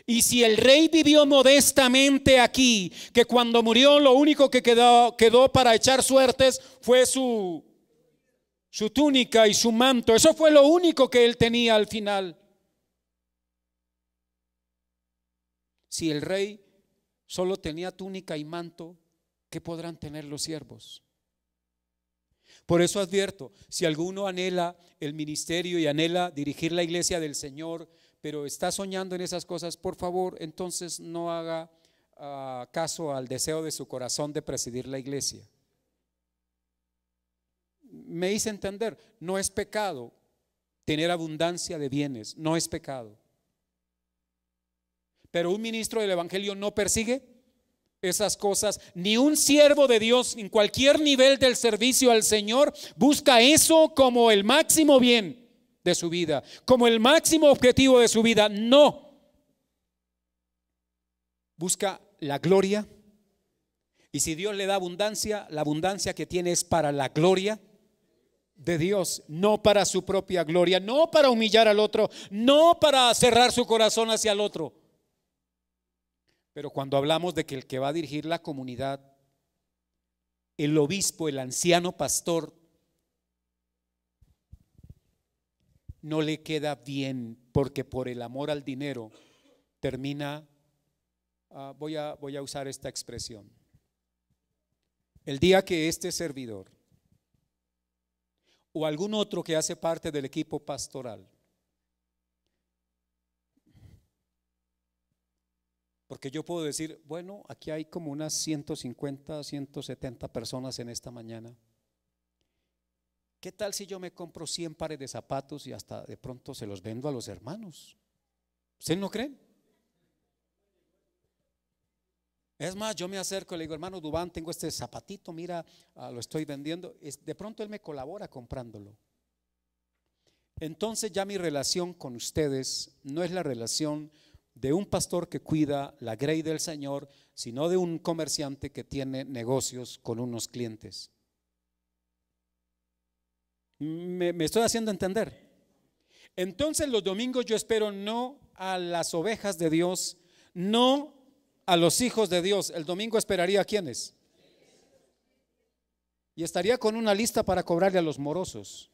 Y si el rey vivió modestamente aquí, que cuando murió lo único que quedó para echar suertes fue su túnica y su manto. Eso fue lo único que él tenía al final. Si el rey solo tenía túnica y manto, ¿qué podrán tener los siervos? Por eso advierto, si alguno anhela el ministerio y anhela dirigir la iglesia del Señor, pero está soñando en esas cosas, por favor, entonces no haga caso al deseo de su corazón de presidir la iglesia. Me hice entender, no es pecado tener abundancia de bienes, no es pecado. Pero un ministro del evangelio no persigue esas cosas, ni un siervo de Dios en cualquier nivel del servicio al Señor busca eso como el máximo bien de su vida, como el máximo objetivo de su vida. No, busca la gloria, y si Dios le da abundancia, la abundancia que tiene es para la gloria de Dios, no para su propia gloria, no para humillar al otro, no para cerrar su corazón hacia el otro. Pero cuando hablamos de que el que va a dirigir la comunidad, el obispo, el anciano pastor, no le queda bien, porque por el amor al dinero termina, voy a usar esta expresión, el día que este servidor o algún otro que hace parte del equipo pastoral, porque yo puedo decir, bueno, aquí hay como unas 150, 170 personas en esta mañana. ¿Qué tal si yo me compro 100 pares de zapatos y hasta de pronto se los vendo a los hermanos? ¿Ustedes no creen? Es más, yo me acerco y le digo, hermano Dubán, tengo este zapatito, mira, lo estoy vendiendo. De pronto él me colabora comprándolo. Entonces ya mi relación con ustedes no es la relación de un pastor que cuida la grey del Señor, sino de un comerciante que tiene negocios con unos clientes. ¿Me estoy haciendo entender? Entonces los domingos yo espero no a las ovejas de Dios, no a los hijos de Dios. El domingo esperaría a quiénes. Y estaría con una lista para cobrarle a los morosos.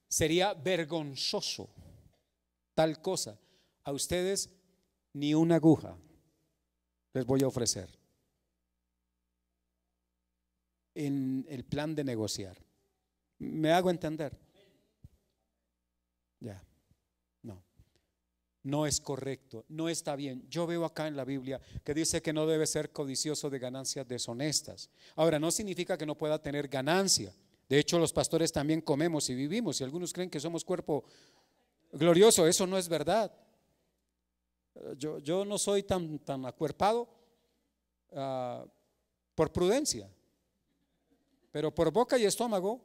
Sería vergonzoso tal cosa. A ustedes ni una aguja les voy a ofrecer en el plan de negociar. ¿Me hago entender? Ya, no es correcto, no está bien. Yo veo acá en la Biblia que dice que no debe ser codicioso de ganancias deshonestas. Ahora, no significa que no pueda tener ganancia. De hecho, los pastores también comemos y vivimos, y algunos creen que somos cuerpo glorioso. Eso no es verdad. Yo no soy tan acuerpado por prudencia, pero por boca y estómago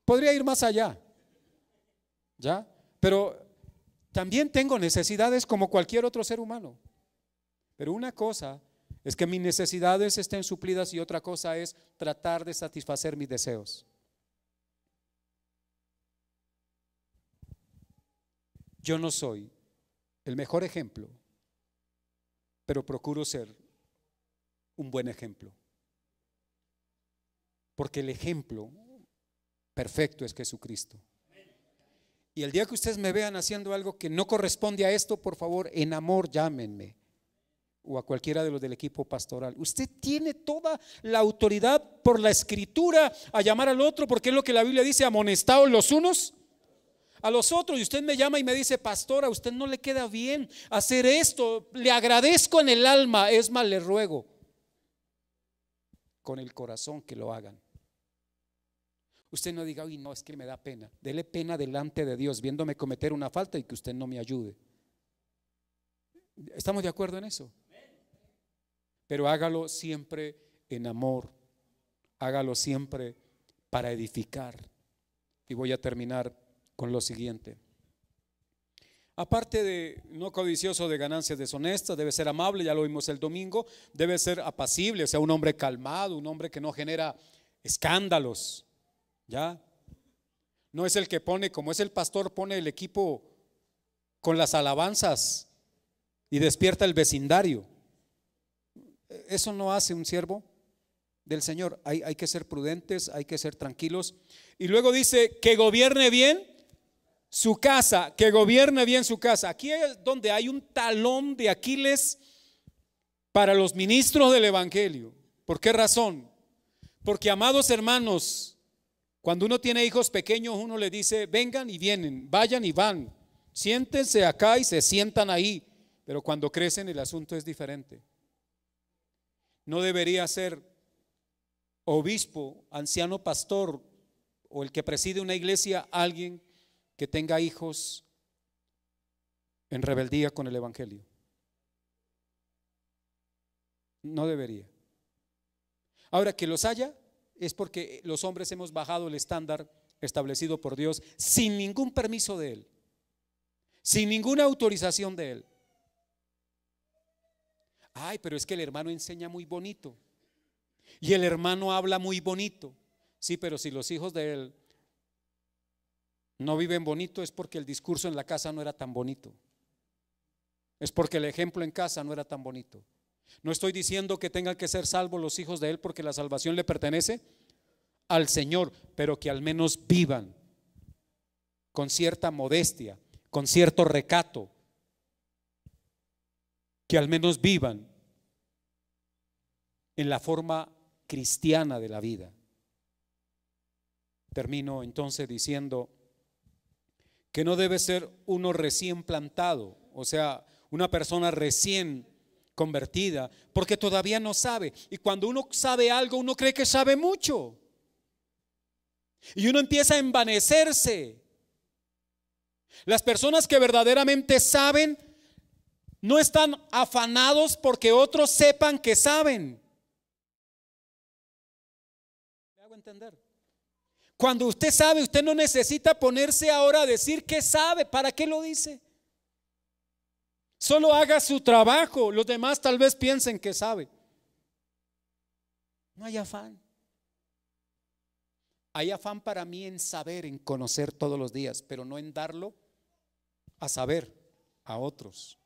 podría ir más allá, ¿ya? Pero también tengo necesidades como cualquier otro ser humano. Pero una cosa es que mis necesidades estén suplidas y otra cosa es tratar de satisfacer mis deseos. Yo no soy el mejor ejemplo, pero procuro ser un buen ejemplo. Porque el ejemplo perfecto es Jesucristo. Y el día que ustedes me vean haciendo algo que no corresponde a esto, por favor, en amor llámenme, o a cualquiera de los del equipo pastoral. Usted tiene toda la autoridad por la escritura a llamar al otro, porque es lo que la Biblia dice, amonestaos los unos a los otros. Y usted me llama y me dice, pastor, a usted no le queda bien hacer esto, le agradezco en el alma, es más, le ruego con el corazón que lo hagan. Usted no diga, uy, no, es que me da pena. Dele pena delante de Dios viéndome cometer una falta y que usted no me ayude. ¿Estamos de acuerdo en eso? Pero hágalo siempre en amor, hágalo siempre para edificar. Y voy a terminar con lo siguiente. Aparte de no codicioso de ganancias deshonestas, debe ser amable, ya lo vimos el domingo, debe ser apacible, o sea, un hombre calmado, un hombre que no genera escándalos, ¿ya? No es el que pone, como es el pastor, pone el equipo con las alabanzas y despierta el vecindario. Eso no hace un siervo del Señor. Hay que ser prudentes, hay que ser tranquilos. Y luego dice que gobierne bien su casa, que gobierne bien su casa. Aquí es donde hay un talón de Aquiles para los ministros del Evangelio. ¿Por qué razón? Porque, amados hermanos, cuando uno tiene hijos pequeños, uno le dice, vengan y vienen, vayan y van, siéntense acá y se sientan ahí. Pero cuando crecen el asunto es diferente. No debería ser obispo, anciano pastor o el que preside una iglesia alguien que tenga hijos en rebeldía con el Evangelio. No debería. Ahora, que los haya es porque los hombres hemos bajado el estándar establecido por Dios sin ningún permiso de Él, sin ninguna autorización de Él. Ay, pero es que el hermano enseña muy bonito y el hermano habla muy bonito. Sí, pero si los hijos de Él no viven bonito es porque el discurso en la casa no era tan bonito. Es porque el ejemplo en casa no era tan bonito. No estoy diciendo que tengan que ser salvos los hijos de Él porque la salvación le pertenece al Señor, pero que al menos vivan con cierta modestia, con cierto recato, que al menos vivan en la forma cristiana de la vida. Termino entonces diciendo que no debe ser uno recién plantado, o sea, una persona recién convertida, porque todavía no sabe. Y cuando uno sabe algo, uno cree que sabe mucho. Y uno empieza a envanecerse. Las personas que verdaderamente saben no están afanados porque otros sepan que saben. ¿Me hago entender? Cuando usted sabe, usted no necesita ponerse ahora a decir que sabe. ¿Para qué lo dice? Solo haga su trabajo. Los demás tal vez piensen que sabe. No hay afán. Hay afán para mí en saber, en conocer todos los días, pero no en darlo a saber a otros.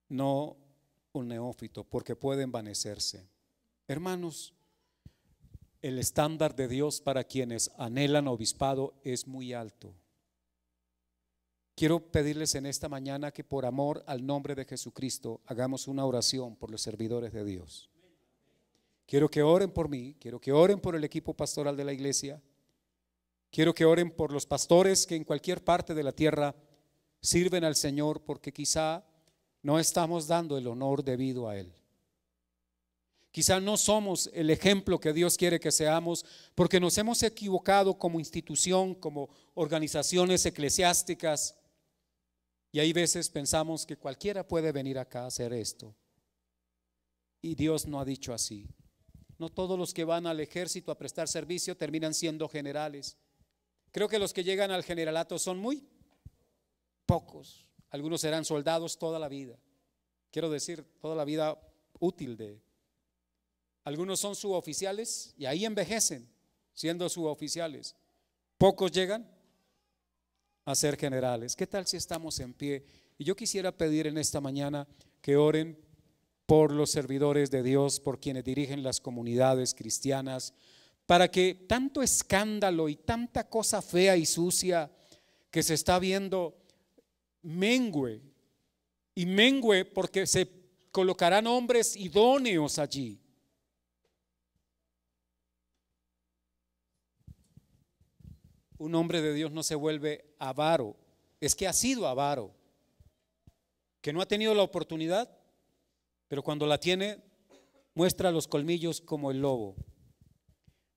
No un neófito, porque puede envanecerse. Hermanos, el estándar de Dios para quienes anhelan obispado es muy alto. Quiero pedirles en esta mañana que por amor al nombre de Jesucristo hagamos una oración por los servidores de Dios. Quiero que oren por mí, quiero que oren por el equipo pastoral de la iglesia, quiero que oren por los pastores que en cualquier parte de la tierra sirven al Señor, porque quizá no estamos dando el honor debido a Él. Quizá no somos el ejemplo que Dios quiere que seamos, porque nos hemos equivocado como institución, como organizaciones eclesiásticas, y hay veces pensamos que cualquiera puede venir acá a hacer esto. Y Dios no ha dicho así. No todos los que van al ejército a prestar servicio terminan siendo generales. Creo que los que llegan al generalato son muy pocos. Algunos serán soldados toda la vida. Quiero decir, toda la vida útil de. Algunos son suboficiales y ahí envejecen siendo suboficiales. Pocos llegan a ser generales. ¿Qué tal si estamos en pie? Y yo quisiera pedir en esta mañana que oren por los servidores de Dios, por quienes dirigen las comunidades cristianas, para que tanto escándalo y tanta cosa fea y sucia que se está viendo mengue, y mengue porque se colocarán hombres idóneos allí. Un hombre de Dios no se vuelve avaro, es que ha sido avaro, que no ha tenido la oportunidad, pero cuando la tiene muestra los colmillos como el lobo.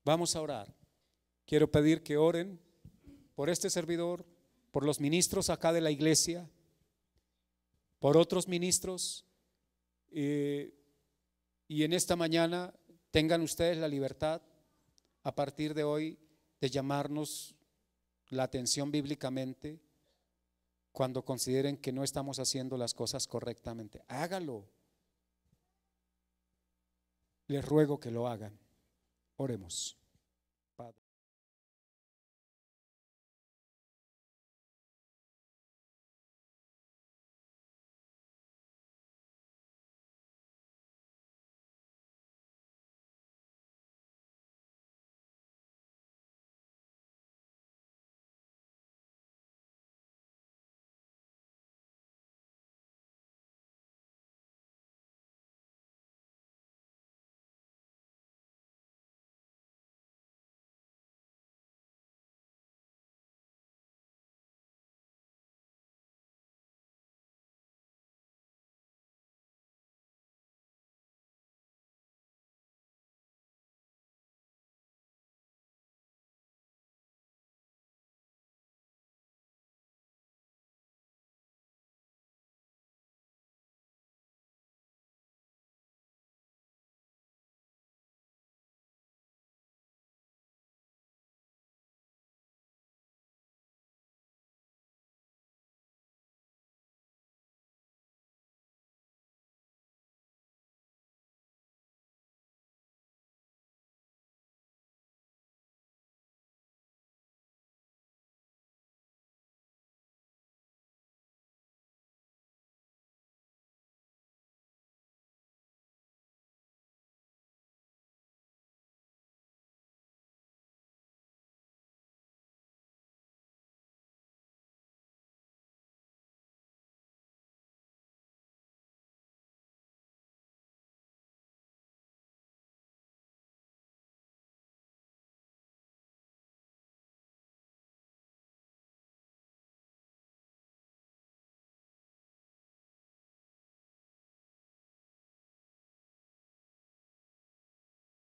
Vamos a orar. Quiero pedir que oren por este servidor, por los ministros acá de la iglesia, por otros ministros, y en esta mañana tengan ustedes la libertad a partir de hoy de llamarnos la atención bíblicamente cuando consideren que no estamos haciendo las cosas correctamente. Hágalo. Les ruego que lo hagan. Oremos.